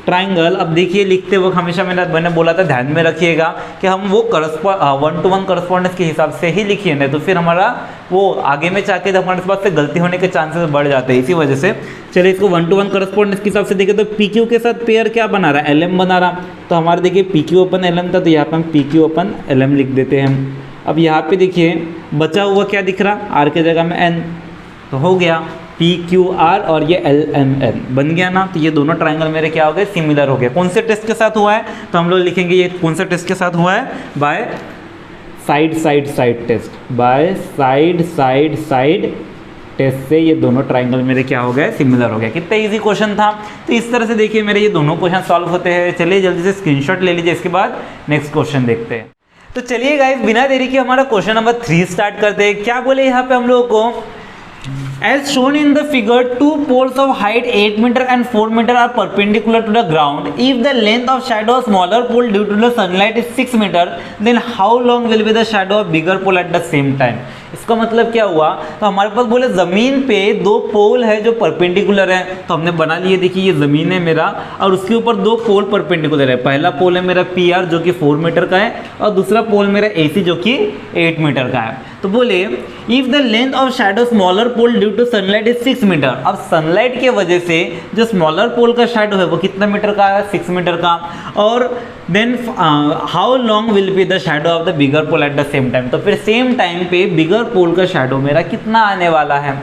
triangle. अब देखिए लिखते वक्त हमेशा मैंने बोला था ध्यान में रखिएगा कि हम वो 1-to-1 करस्पॉन्डेंस के हिसाब से ही लिखिए, नहीं तो फिर हमारा वो आगे में जाके हमारे पास से गलती होने के चांसेस बढ़ जाते हैं। इसी वजह से चलिए इसको 1-to-1 करस्पॉन्डेंस के हिसाब से देखें तो पी क्यू के साथ पेयर क्या बना रहा है, एल एम बना रहा। तो हमारे देखिए P Q upon L M था, तो यहाँ पर हम P Q upon L M लिख देते हैं हम। अब यहाँ पे देखिए बचा हुआ क्या दिख रहा, आर के जगह में एन, तो हो गया पी क्यू आर और ये एल एम एन बन गया ना। तो ये दोनों ट्राइंगल मेरे क्या हो गए, सिमिलर हो गए। कौन से टेस्ट के साथ हुआ है, तो हम लोग लिखेंगे ये कौन से टेस्ट के साथ हुआ है, by side side side test. By side side side test से ये दोनों ट्राइंगल मेरे क्या हो गए, सिमिलर हो गया। कितना इजी क्वेश्चन था। तो इस तरह से देखिए मेरे ये दोनों क्वेश्चन सॉल्व होते हैं। चलिए जल्दी से स्क्रीनशॉट ले लीजिए, इसके बाद नेक्स्ट क्वेश्चन देखते हैं। तो चलिए गाइस बिना देरी के हमारा क्वेश्चन नंबर 3 स्टार्ट करते हैं। क्या बोले यहाँ पे हम लोगों को, as shown in the figure, two poles of height 8 meter and 4 meter are perpendicular to the ground. If the length of shadow of smaller pole due to the sunlight is 6 meter, then how long will be the shadow of bigger pole at the same time? इसका मतलब क्या हुआ, तो हमारे पास बोले ज़मीन पे 2 पोल है जो परपेंडिकुलर है। तो हमने बना लिए, देखिए ये ज़मीन है मेरा और उसके ऊपर 2 पोल परपेंडिकुलर है। पहला पोल है मेरा पी आर जो कि 4 मीटर का है और दूसरा पोल मेरा ए सी जो कि 8 मीटर का है। तो बोले if the length of shadow smaller pole due to sunlight is 6 metre. अब सनलाइट के वजह से जो स्मॉलर पोल का शैडो है वो कितना मीटर का है, 6 मीटर का। और then how long will be the shadow of the bigger pole at the same time. तो फिर सेम टाइम पे बिगर पोल का शैडो मेरा कितना आने वाला है,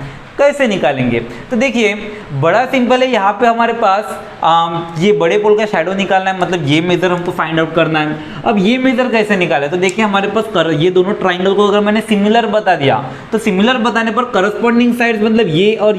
कैसे निकालेंगे? तो देखिए बड़ा सिंपल है, यहाँ पे हमारे पास ये बड़े पोल का शैडो निकालना है, मतलब ये मेजर हमको फाइंड आउट करना है। अब ये मेजर कैसे निकाले? तो देखिए हमारे पास ये दोनों ट्राइंगल को अगर मैंने सिमिलर बता दिया तो सिमिलर बताने पर करस्पॉन्डिंग साइड्स मतलब ये और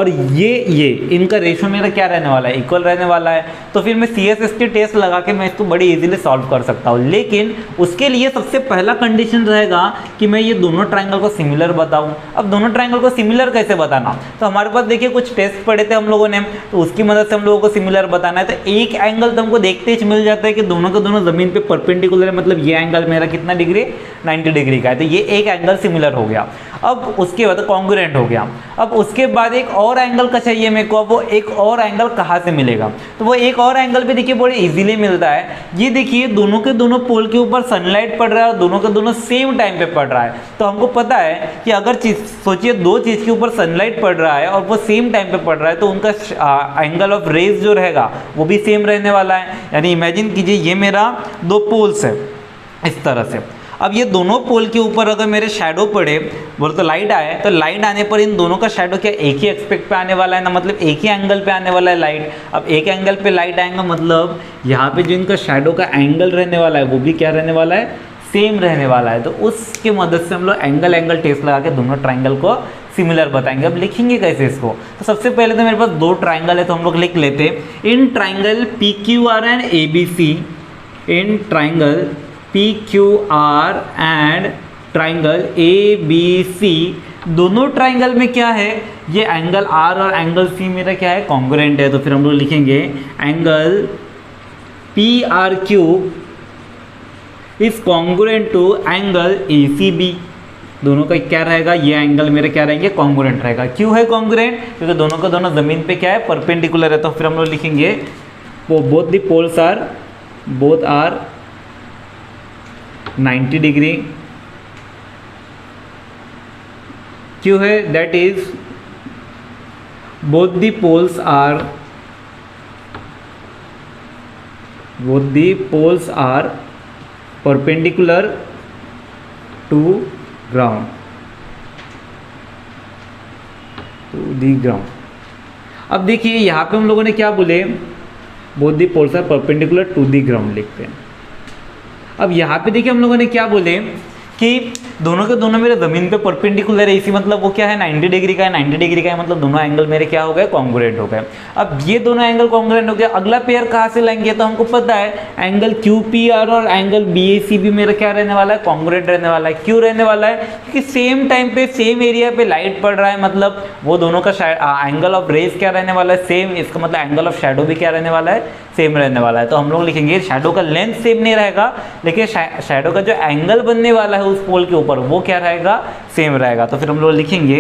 ये इनका रेशो मेरा क्या रहने वाला है? इक्वल रहने वाला है। तो फिर मैं CSST टेस्ट लगा के मैं इसको बड़ी इजीली सॉल्व कर सकता हूँ। लेकिन उसके लिए सबसे पहला कंडीशन रहेगा कि मैं ये दोनों ट्राइंगल को सिमिलर बताऊँ। अब दोनों ट्राइंगल को सिमिलर कैसे बताना? तो हमारे पास देखिए कुछ टेस्ट पढ़े थे हम लोगों ने, तो उसकी मदद से हम लोगों को सिमिलर बताना है। तो एक एंगल तो हमको देखते ही मिल जाता है कि दोनों के दोनों जमीन पे परपेंडिकुलर है, मतलब ये एंगल मेरा कितना डिग्री? 90 डिग्री का है। तो ये एक एंगल सिमिलर हो गया। अब उसके बाद कॉन्ग्रुएंट हो गया। अब उसके बाद एक और एंगल का चाहिए मेरे को। अब वो एक और एंगल कहाँ से मिलेगा? तो वो एक और एंगल भी देखिए बड़े इजीली मिलता है। ये देखिए दोनों के दोनों पोल के ऊपर सनलाइट पड़ रहा है और दोनों के दोनों सेम टाइम पे पड़ रहा है। तो हमको पता है कि अगर सोचिए दो चीज़ के ऊपर सनलाइट पड़ रहा है और वो सेम टाइम पे पड़ रहा है तो उनका एंगल ऑफ रेज जो रहेगा वो भी सेम रहने वाला है। यानी इमेजिन कीजिए ये मेरा दो पोल्स है इस तरह से। अब ये दोनों पोल के ऊपर अगर मेरे शैडो पड़े, बोले तो लाइट आए, तो लाइट आने पर इन दोनों का शैडो क्या एक ही एक्सपेक्ट पे आने वाला है ना, मतलब एक ही एंगल पे आने वाला है लाइट। अब एक एंगल पे लाइट आएगा मतलब यहाँ पे जो इनका शैडो का एंगल रहने वाला है वो भी क्या रहने वाला है? सेम रहने वाला है। तो उसकी मदद से हम लोग एंगल टेस्ट लगा के दोनों ट्राइंगल को सिमिलर बताएंगे। अब लिखेंगे कैसे इसको? तो सबसे पहले तो मेरे पास दो ट्राइंगल है तो हम लोग लिख लेते हैं in triangle PQR and ABC, in triangle PQR and triangle ABC। दोनों ट्राइंगल में क्या है? ये एंगल R और एंगल C मेरा क्या है? कॉन्ग्रुएंट है। तो फिर हम लोग लिखेंगे angle PRQ is congruent to angle ACB। दोनों का क्या रहेगा? ये एंगल मेरे क्या रहेंगे? कॉन्ग्रुएंट रहेगा। क्यों है कॉन्ग्रुएंट? क्योंकि दोनों का दोनों जमीन पे क्या है? परपेंडिकुलर है। तो फिर हम लोग लिखेंगे both the poles are 90 degree. क्यों है? That is both the poles are perpendicular to ground, अब देखिए यहाँ पे हम लोगों ने क्या बोले? Both the poles are perpendicular to the ground लिखते हैं। अब यहाँ पे देखिए हम लोगों ने क्या बोले कि दोनों के दोनों मेरे ज़मीन पे परपेंडिकुलर है, इसी मतलब वो क्या है? 90 डिग्री का है। 90 डिग्री का है मतलब दोनों एंगल मेरे क्या हो गए? कॉन्ग्रुएंट हो गए। अब ये दोनों एंगल कॉन्ग्रुएंट हो गया। अगला पेयर कहाँ से लाएंगे? तो हमको पता है एंगल QPR और एंगल BACB मेरा क्या रहने वाला है? कॉन्ग्रुएंट रहने वाला है। क्यों रहने वाला है? क्योंकि सेम टाइम पे सेम एरिया पे लाइट पड़ रहा है, मतलब वो दोनों का एंगल ऑफ रेज क्या रहने वाला है? सेम। इसका मतलब एंगल ऑफ शैडो भी क्या रहने वाला है? सेम रहने वाला है। तो हम लोग लिखेंगे शैडो का लेंथ सेम नहीं रहेगा, लेकिन शैडो का जो एंगल बनने वाला है उस पोल के ऊपर वो क्या रहेगा? सेम रहेगा। तो फिर हम लोग लिखेंगे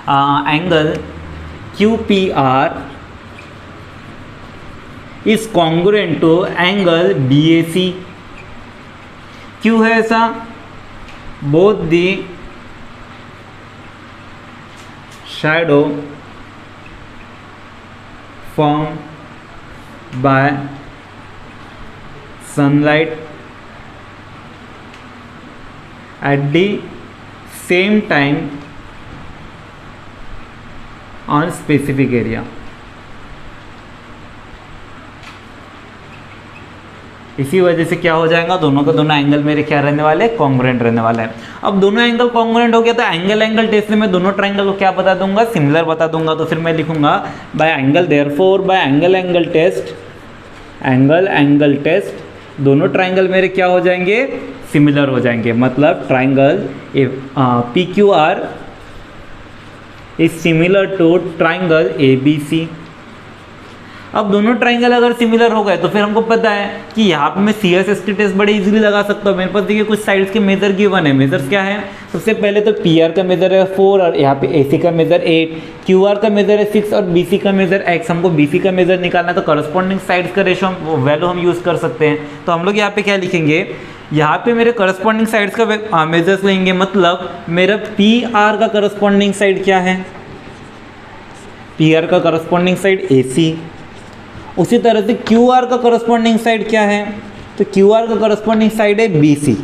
angle QPR is congruent to angle BAC। क्यों है ऐसा? Both the shadow form by sunlight at the same time on specific area। इसी वजह से क्या हो जाएगा? दोनों का दोनों एंगल मेरे क्या रहने वाले? कॉन्ग्रुएंट रहने वाला है। अब दोनों एंगल कॉन्ग्रुएंट हो गया तो एंगल टेस्ट में मैं दोनों ट्राइंगल को क्या बता दूंगा? सिमिलर बता दूंगा। तो फिर मैं लिखूंगा by angle, therefore by angle test दोनों ट्राइंगल मेरे क्या हो जाएंगे? सिमिलर हो जाएंगे। मतलब triangle PQR is similar to triangle ABC। अब दोनों ट्राइंगल अगर सिमिलर हो गए तो फिर हमको पता है कि यहाँ पे मैं CSST टेस्ट बड़े इजीली लगा सकता हूँ। मेरे पास देखिए कुछ साइड्स के मेजर गिवन है। मेजर्स क्या है? सबसे पहले तो PR का मेजर है 4 और यहाँ पे AC का मेजर 8, QR का मेजर है 6 और BC का मेजर X। हमको BC का मेजर निकालना है तो करस्पॉन्डिंग साइड्स का रेशो वैल्यू हम यूज़ कर सकते हैं। तो हम लोग यहाँ पे क्या लिखेंगे? यहाँ पे मेरे करस्पॉन्डिंग साइड्स का मेजर्स लेंगे, मतलब मेरा PR का करस्पॉन्डिंग साइड क्या है? PR का करस्पॉन्डिंग साइड AC। उसी तरह से QR का करस्पॉन्डिंग साइड क्या है? तो QR का करस्पॉन्डिंग साइड है BC।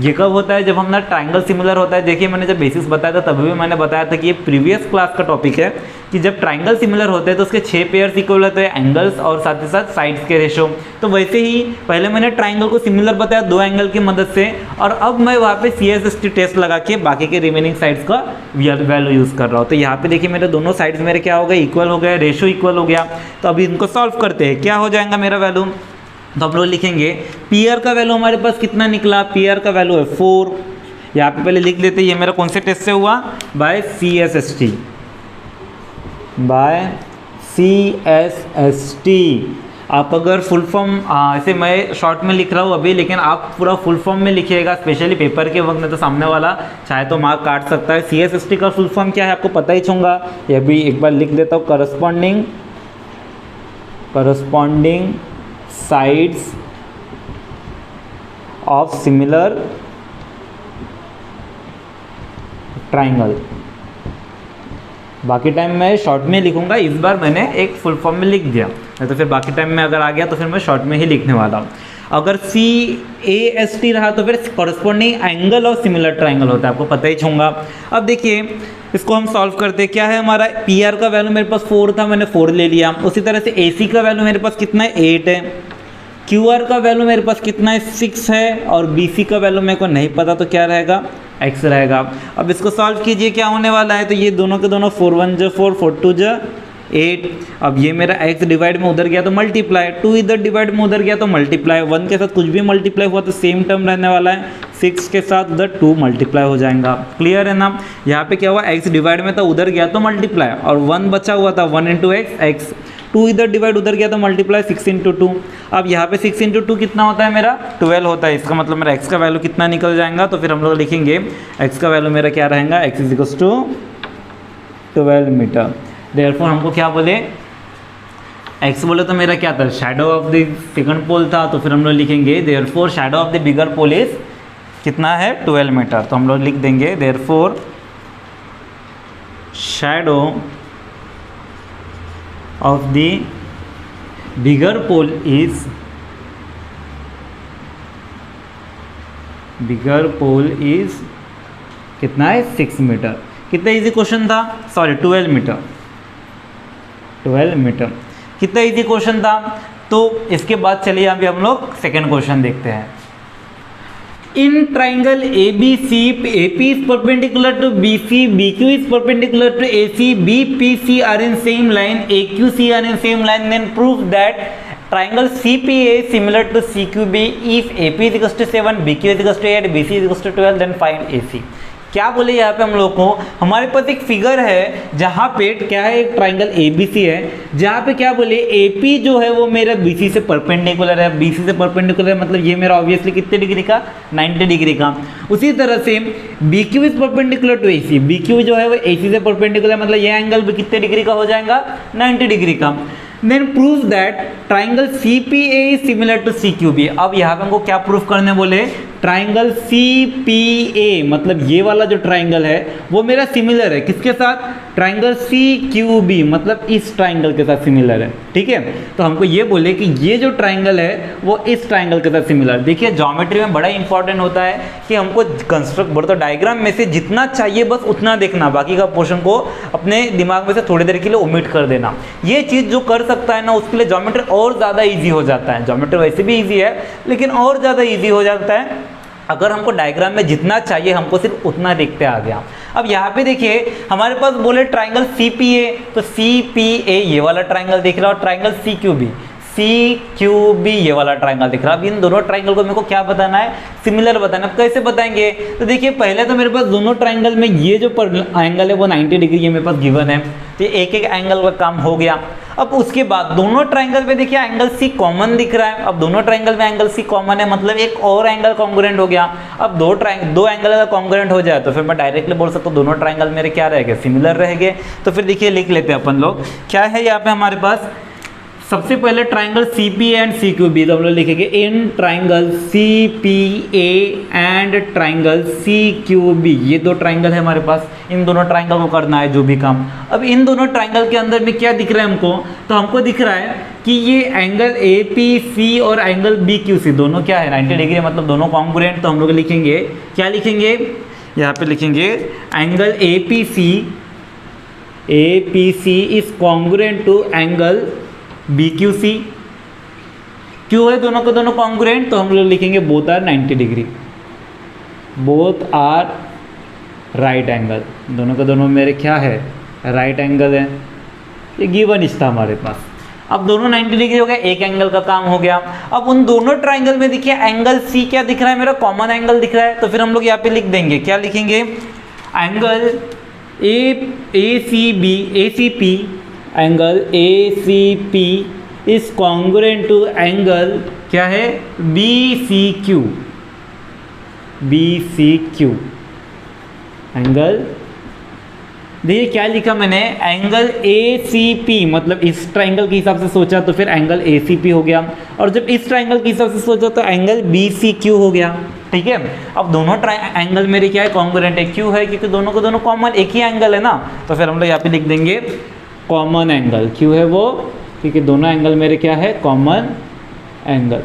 ये कब होता है? जब हमारा ट्राइंगल सिमिलर होता है। देखिए मैंने जब बेसिस बताया था तभी भी मैंने बताया था कि ये प्रीवियस क्लास का टॉपिक है कि जब ट्राइंगल सिमिलर होते हैं तो उसके 6 पेयर्स इक्वल होते हैं, एंगल्स और साथ ही साथ साइड्स के रेशो। तो वैसे ही पहले मैंने ट्राइंगल को सिमिलर बताया 2 एंगल की मदद से, और अब मैं वहाँ पे CSST टेस्ट लगा के बाकी के रिमेनिंग साइड्स का वैल्यू यूज़ कर रहा हूँ। तो यहाँ पे देखिए मेरे दोनों साइड्स मेरे क्या हो गए? इक्वल हो गए, रेशो इक्वल हो गया। तो अभी इनको सॉल्व करते हैं, क्या हो जाएगा मेरा वैल्यू? तो हम लोग लिखेंगे पीआर का वैल्यू हमारे पास कितना निकला? पीआर का वैल्यू है 4। यहाँ पे पहले लिख लेते हैं ये मेरा कौन से टेस्ट से हुआ? By CSST, by CSST। आप अगर फुल फॉर्म ऐसे मैं शॉर्ट में लिख रहा हूँ अभी, लेकिन आप पूरा फुल फॉर्म में लिखिएगा, स्पेशली पेपर के वक्त में तो सामने वाला चाहे तो मार्क काट सकता है। CSST का फुल फॉर्म क्या है आपको पता ही होगा, ये भी एक बार लिख देता हूँ। Corresponding sides of similar triangle. बाकी टाइम मैं शॉर्ट में लिखूंगा, इस बार मैंने एक फुल फॉर्म में लिख दिया, नहीं तो फिर बाकी टाइम में अगर आ गया तो फिर मैं शॉर्ट में ही लिखने वाला हूँ। अगर CAST रहा तो फिर corresponding angle of similar triangle होता है, आपको पता ही होगा। अब देखिए इसको हम सॉल्व करते हैं। क्या है हमारा? PR का वैल्यू मेरे पास 4 था, मैंने 4 ले लिया। उसी तरह से AC का वैल्यू मेरे पास कितना है? 8 है। QR का वैल्यू मेरे पास कितना है? 6 है। और BC का वैल्यू मेरे को नहीं पता, तो क्या रहेगा? X रहेगा। अब इसको सॉल्व कीजिए, क्या होने वाला है? तो ये दोनों के दोनों 4 1 जा 4, 4 2 जा 8। अब ये मेरा x डिवाइड में उधर गया तो मल्टीप्लाई, 2 इधर डिवाइड में उधर गया तो मल्टीप्लाई, 1 के साथ कुछ भी मल्टीप्लाई हुआ तो सेम टर्म रहने वाला है, 6 के साथ उधर 2 मल्टीप्लाई हो जाएगा। क्लियर है ना? यहाँ पे क्या हुआ? x डिवाइड में था उधर गया तो मल्टीप्लाई, और 1 बचा हुआ था 1 इंटू x, 2 इधर डिवाइड उधर गया तो मल्टीप्लाई, 6 इंटू 2। अब यहाँ पे 6 इंटू 2 कितना होता है मेरा? 12 होता है। इसका मतलब मेरा x का वैल्यू कितना निकल जाएगा? तो फिर हम लोग लिखेंगे x का वैल्यू मेरा क्या रहेगा? x is equals to 12 metre. Therefore हमको क्या बोले? x बोले तो मेरा क्या था? Shadow of the second pole था, तो फिर हम लोग लिखेंगे therefore shadow of the bigger pole is कितना है? 12 मीटर। तो हम लोग लिख देंगे therefore shadow of the bigger pole is कितना है? 6 मीटर। कितना इजी क्वेश्चन था? Sorry 12 metre, 12 metre. कितना इजी क्वेश्चन था। तो इसके बाद चलिए अभी हम लोग सेकेंड क्वेश्चन देखते हैं। इन triangle ABC, AP is perpendicular to BC, BQ is perpendicular to AC, BPC are in same line, AQC are in same line, then prove that triangle CPA is similar to CQB if AP is equals to 7, BQ is equals to 8, BC is equals to 12, then find AC। क्या बोले यहाँ पे हम लोग को? हमारे पास एक figure है जहाँ पे क्या है? एक ट्राइंगल ABC है, जहाँ पे क्या बोले? AP जो है वो मेरा BC से परपेंडिकुलर है। BC से परपेंडिकुलर मतलब ये मेरा ऑब्वियसली कितने डिग्री का? 90 डिग्री का। उसी तरह से BQ is perpendicular to AC, BQ जो है वो AC से परपेंडिकुलर, मतलब ये एंगल भी कितने डिग्री का हो जाएगा? 90 डिग्री का। Then prove that triangle CPA is similar to CQB। अब यहाँ पे हमको क्या प्रूफ करने बोले? ट्राइंगल CPA मतलब ये वाला जो ट्राइंगल है वो मेरा सिमिलर है किसके साथ? ट्राइंगल CQB मतलब इस ट्राइंगल के साथ सिमिलर है। ठीक है, तो हमको ये बोले कि ये जो ट्राइंगल है वो इस ट्राइंगल के साथ सिमिलर। देखिए ज्योमेट्री में बड़ा इंपॉर्टेंट होता है कि हमको कंस्ट्रक्ट बोले तो डायग्राम में से जितना चाहिए बस उतना देखना, बाकी का पोर्शन को अपने दिमाग में से थोड़ी देर के लिए ओमिट कर देना। ये चीज़ जो कर सकता है ना उसके लिए ज्योमेट्री और ज़्यादा ईजी हो जाता है। ज्योमेट्री वैसे भी ईजी है लेकिन और ज़्यादा ईजी हो जाता है अगर हमको डायग्राम में जितना चाहिए हमको सिर्फ उतना देखते आ गया। अब यहाँ पे देखिए हमारे पास बोले ट्राइंगल CPA, तो CPA ये वाला ट्राइंगल दिख रहा है और ट्राइंगल CQB ये वाला ट्राइंगल दिख रहा है। अब इन दोनों ट्राइंगल को मेरे को क्या बताना है? सिमिलर बताना। अब कैसे बताएंगे? तो देखिए पहले तो मेरे पास दोनों ट्राइंगल में ये जो एंगल है वो 90 डिग्री ये मेरे पास गिवन है, तो एक एक एंगल का काम हो गया। अब उसके बाद दोनों ट्राइंगल पे देखिए एंगल C कॉमन दिख रहा है। अब दोनों ट्राइंगल में एंगल C कॉमन है मतलब एक और एंगल कॉन्ग्रुएंट हो गया। अब दो एंगल अगर कॉन्ग्रुएंट हो जाए तो फिर मैं डायरेक्टली बोल सकता हूँ दोनों ट्राइंगल मेरे क्या रहेंगे? सिमिलर रहेंगे। तो फिर देखिए लिख लेते हैं अपन लोग, क्या है यहाँ पे हमारे पास सबसे पहले triangle C P and C Q B, तो हम लोग लिखेंगे in triangle C P A and triangle C Q B, ये दो ट्राइंगल है हमारे पास, इन दोनों ट्राइंगल को करना है जो भी काम। अब इन दोनों ट्राइंगल के अंदर में क्या दिख रहा है हमको, तो हमको दिख रहा है कि ये एंगल ए पी सी और एंगल बी क्यू सी दोनों क्या है 90 डिग्री, मतलब दोनों कॉन्ग्रुएंट। तो हम लोग लिखेंगे, क्या लिखेंगे, यहाँ पे लिखेंगे angle A P C is congruent to angle B Q C. क्यों है दोनों के दोनों कॉन्ग्रुएंट, तो हम लोग लिखेंगे both are 90 degree, both are right angle, दोनों के दोनों मेरे क्या है राइट एंगल है, ये गिवन था हमारे पास। अब दोनों 90 डिग्री हो गया, एक एंगल का काम हो गया। अब उन दोनों ट्राइंगल में देखिए एंगल सी क्या दिख रहा है, मेरा कॉमन एंगल दिख रहा है, तो फिर हम लोग यहाँ पे लिख देंगे, क्या लिखेंगे, angle A C P angle A C P is congruent to angle क्या है बी सी क्यू एंगल। देखिए क्या लिखा मैंने, एंगल ए सी पी, मतलब इस ट्राइंगल के हिसाब से सोचा तो फिर एंगल ए सी पी हो गया, और जब इस ट्राइंगल के हिसाब से सोचा तो एंगल बी सी क्यू हो गया। ठीक है, अब दोनों एंगल मेरे क्या है कॉन्ग्रुएंट है, क्यों है क्योंकि दोनों को दोनों कॉमन एक ही एंगल है ना, तो फिर हम लोग यहाँ पे लिख देंगे कॉमन एंगल, क्यों है वो क्योंकि दोनों एंगल मेरे क्या है कॉमन एंगल।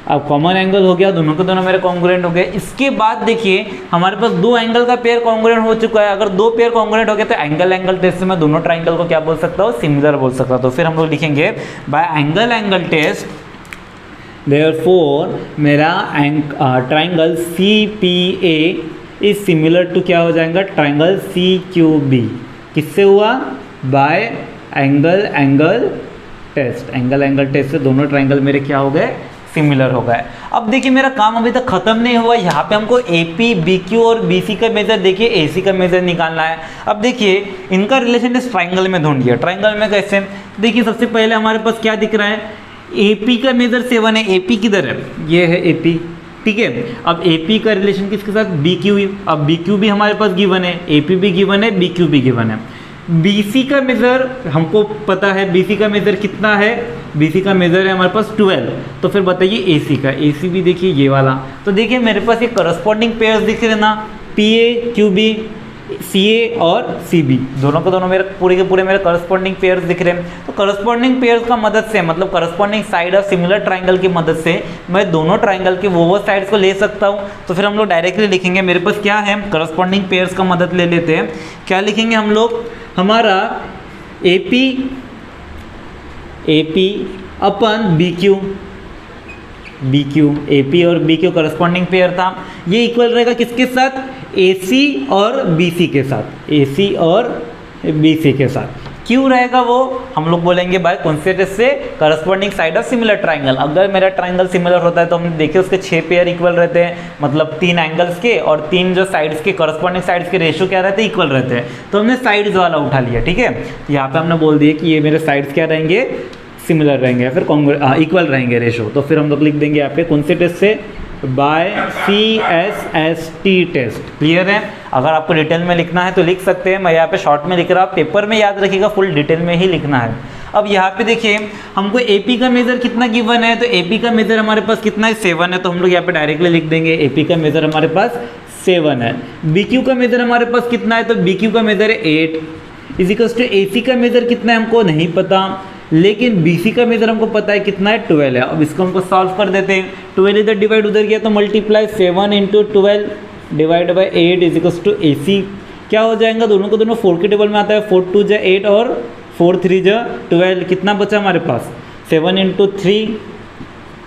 अब कॉमन एंगल हो गया, दोनों के दोनों मेरे कॉन्ग्रुएंट हो गए। इसके बाद देखिए हमारे पास दो एंगल का पेयर कॉन्ग्रुएंट हो चुका है, अगर दो पेयर कॉन्ग्रुएंट हो गया तो एंगल टेस्ट से मैं दोनों ट्राइंगल को क्या बोल सकता हूँ, सिमिलर बोल सकता हूँ। तो फिर हम लोग लिखेंगे बाय एंगल टेस्ट, देयरफॉर मेरा triangle C P A is similar to क्या हो जाएगा ट्राइंगल सी क्यू बी। किससे हुआ, बाय एंगल टेस्ट से दोनों ट्राइंगल मेरे क्या हो गए सिमिलर हो गए। अब देखिए मेरा काम अभी तक खत्म नहीं हुआ, यहाँ पे हमको ए पी बी क्यू और बी सी का मेजर देखिए ए सी का मेजर निकालना है। अब देखिए इनका रिलेशन इस ट्राइंगल में ढूंढिए, ट्राइंगल में कैसे, देखिए सबसे पहले हमारे पास क्या दिख रहा है, ए पी का मेजर 7 है, ए पी किधर है, ये है ए पी। ठीक है, अब ए पी का रिलेशन किसके साथ, बी क्यू, अब बी क्यू भी हमारे पास गिवन है, ए पी भी गिवन है, बी क्यू भी गिवन है। BC का मेजर हमको पता है, BC का मेजर कितना है, BC का मेजर है हमारे पास 12। तो फिर बताइए AC का, AC भी देखिए ये वाला। तो देखिए मेरे पास ये करस्पॉन्डिंग पेयर्स दिख रहे ना, PA QB CA और CB, दोनों के दोनों मेरे पूरे के पूरे मेरे करस्पॉन्डिंग पेयर्स दिख रहे हैं। तो करस्पॉन्डिंग पेयर्स का मदद से, मतलब corresponding side of similar triangle की मदद से मैं दोनों ट्राइंगल के वो साइड्स को ले सकता हूँ। तो फिर हम लोग डायरेक्टली लिखेंगे, मेरे पास क्या है करस्पॉन्डिंग पेयर्स का मदद ले लेते हैं। क्या लिखेंगे हम लोग, हमारा AP अपन BQ, AP और BQ करस्पॉन्डिंग पेयर था, ये इक्वल रहेगा किसके साथ, AC और BC के साथ, AC और BC के साथ। क्यों रहेगा वो, हम लोग बोलेंगे बाय कॉन्सेप्ट से corresponding side of similar triangle. अगर मेरा ट्राइंगल सिमिलर होता है तो हमने देखिए उसके 6 पेयर इक्वल रहते हैं, मतलब 3 एंगल्स के और 3 जो साइड्स के करस्पॉन्डिंग साइड्स के रेशियो क्या रहते हैं, इक्वल रहते हैं। तो हमने साइड्स वाला उठा लिया। ठीक है, यहाँ पे हमने बोल दिया कि ये मेरे साइड्स क्या रहेंगे, सिमिलर रहेंगे या फिर इक्वल रहेंगे रेशियो। तो फिर हम लोग लिख देंगे यहाँ पे कौन से टेस्ट से, बाय CSST टेस्ट। क्लियर है, अगर आपको डिटेल में लिखना है तो लिख सकते हैं, मैं यहाँ पे शॉर्ट में लिख रहा हूँ, पेपर में याद रखिएगा फुल डिटेल में ही लिखना है। अब यहाँ पे देखिए हमको AP का मेजर कितना गिवन है, तो AP का मेजर हमारे पास कितना है 7 है, तो हम लोग यहाँ पे डायरेक्टली लिख देंगे AP का मेजर हमारे पास 7 है। BQ का मेजर हमारे पास कितना है, तो BQ का मेजर है 8 इजिकल्स टू AC का मेजर कितना है हमको नहीं पता, लेकिन BC का मेजर हमको पता है कितना है 12 है। अब इसको हमको सॉल्व कर देते हैं, 12 इधर डिवाइड उधर गया तो multiply 7 into 12 divide by 8 equals to AC क्या हो जाएगा, दोनों को दोनों 4 के टेबल में आता है, 4 2 जा 8 और 4 3 जा 12, कितना बचा हमारे पास 7 into 3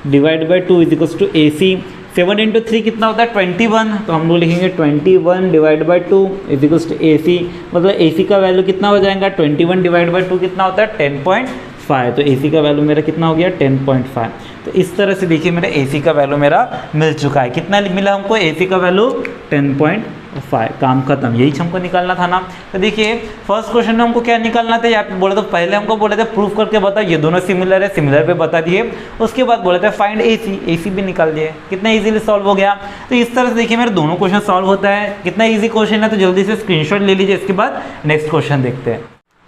divide by 2 equals to AC। 7 into 3 कितना होता है 21, तो हम लोग लिखेंगे 21 divide by 2 equals to AC, मतलब AC का वैल्यू कितना हो जाएगा 21 डिवाइड बाई 2 कितना होता है 10.5, तो AC का वैल्यू मेरा कितना हो गया 10.5। तो इस तरह से देखिए मेरा AC का वैल्यू मेरा मिल चुका है। कितना मिला हमको, AC का वैल्यू 10.5, काम खत्म, यही हमको निकालना था ना। तो देखिए फर्स्ट क्वेश्चन में हमको क्या निकालना था, यहाँ पे बोले तो पहले हमको बोले थे प्रूफ करके बताओ ये दोनों सिमिलर है, सिमिलर पे बता दिए, उसके बाद बोले थे फाइंड AC भी निकाल दिए, कितना इजीली सॉल्व हो गया। तो इस तरह से देखिए मेरे दोनों क्वेश्चन सॉल्व होता है, कितना ईजी क्वेश्चन है, तो जल्दी से स्क्रीनशॉट ले लीजिए, इसके बाद नेक्स्ट क्वेश्चन देखते हैं।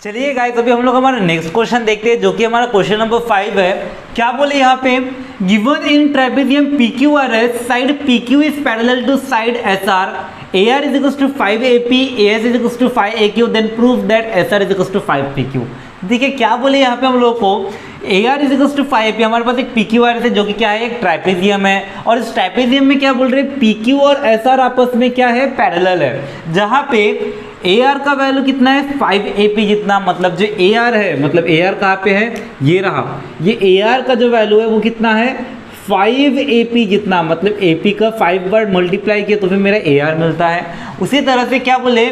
चलिए गाइस, अभी हम लोग हमारा नेक्स्ट क्वेश्चन देखते हैं जो कि हमारा क्वेश्चन नंबर 5 है। क्या बोले यहाँ पे, given in trapezium PQRS side PQ is parallel to side SR, AR is equals to 5 AP, AS is equals to 5 AQ, then prove that SR is equals to 5 PQ। देखिए क्या बोले यहाँ पे हम लोग को, AR is equals to 5 AP, हमारे पास एक PQRS है जो कि क्या है, एक ट्राइपेजियम है, और इस ट्राइपेजियम में क्या बोल रहे हैं, PQ और SR आपस में क्या है, पैरेलल है, जहाँ पे AR का वैल्यू कितना है, 5 AP जितना, मतलब जो AR है, मतलब AR कहाँ पे है, ये रहा, ये AR का जो वैल्यू है वो कितना है, 5 AP जितना, मतलब AP का 5 बार मल्टीप्लाई किया तो फिर मेरा AR मिलता है। उसी तरह से क्या बोले,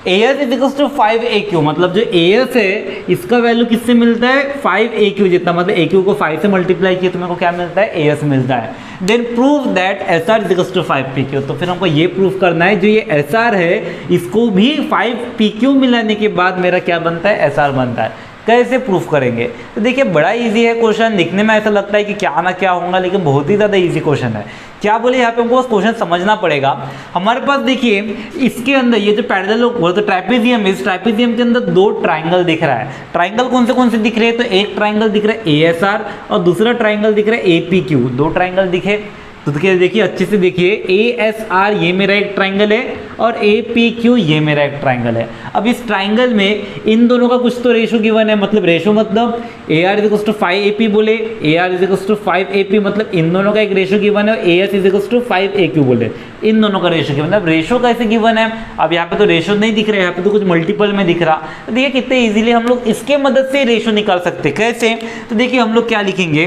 AS is equals to 5 AQ, मतलब जो AS है इसका वैल्यू किससे मिलता है, 5 AQ जितना, मतलब AQ को 5 से मल्टीप्लाई किया तो मेरे को क्या मिलता है, AS मिलता है। Then prove that SR is equals to 5 PQ, तो फिर हमको ये प्रूव करना है जो ये SR है इसको भी 5 PQ मिलाने के बाद मेरा क्या बनता है, SR बनता है। कैसे प्रूफ करेंगे, तो देखिए बड़ा इजी है क्वेश्चन, दिखने में ऐसा लगता है कि क्या ना क्या होगा, लेकिन बहुत ही ज़्यादा इजी क्वेश्चन है। क्या बोले यहाँ पे हमको क्वेश्चन समझना पड़ेगा। हमारे पास देखिए इसके अंदर ये जो पैरेलल वो तो ट्राइपेजियम है, इस ट्राइपेजियम के अंदर दो ट्राइंगल दिख रहा है। ट्राइंगल कौन से दिख रहे हैं, तो एक ट्राइंगल दिख रहा है ASR और दूसरा ट्राइंगल दिख रहा है APQ, दो ट्राइंगल दिखे। तो देखिए अच्छे से देखिए, ASR ये मेरा एक ट्राइंगल है और APQ ये मेरा एक ट्राइंगल है। अब इस ट्राइंगल में इन दोनों का कुछ तो रेशो गिवन है, मतलब रेशो मतलब AR is equals to 5 AP बोले, AR is equals to 5 AP, मतलब इन दोनों का एक रेशो गिवन है, और AS is equals to 5 AQ बोले, इन दोनों का रेशो गिवन है। अब रेशो कैसे गिवन है, अब यहाँ पे तो रेशो नहीं दिख रहा है, यहाँ पे तो कुछ मल्टीपल में दिख रहा। तो देखिए कितने ईजिली हम लोग इसके मदद से रेशो निकाल सकते। कैसे, तो देखिए हम लोग क्या लिखेंगे,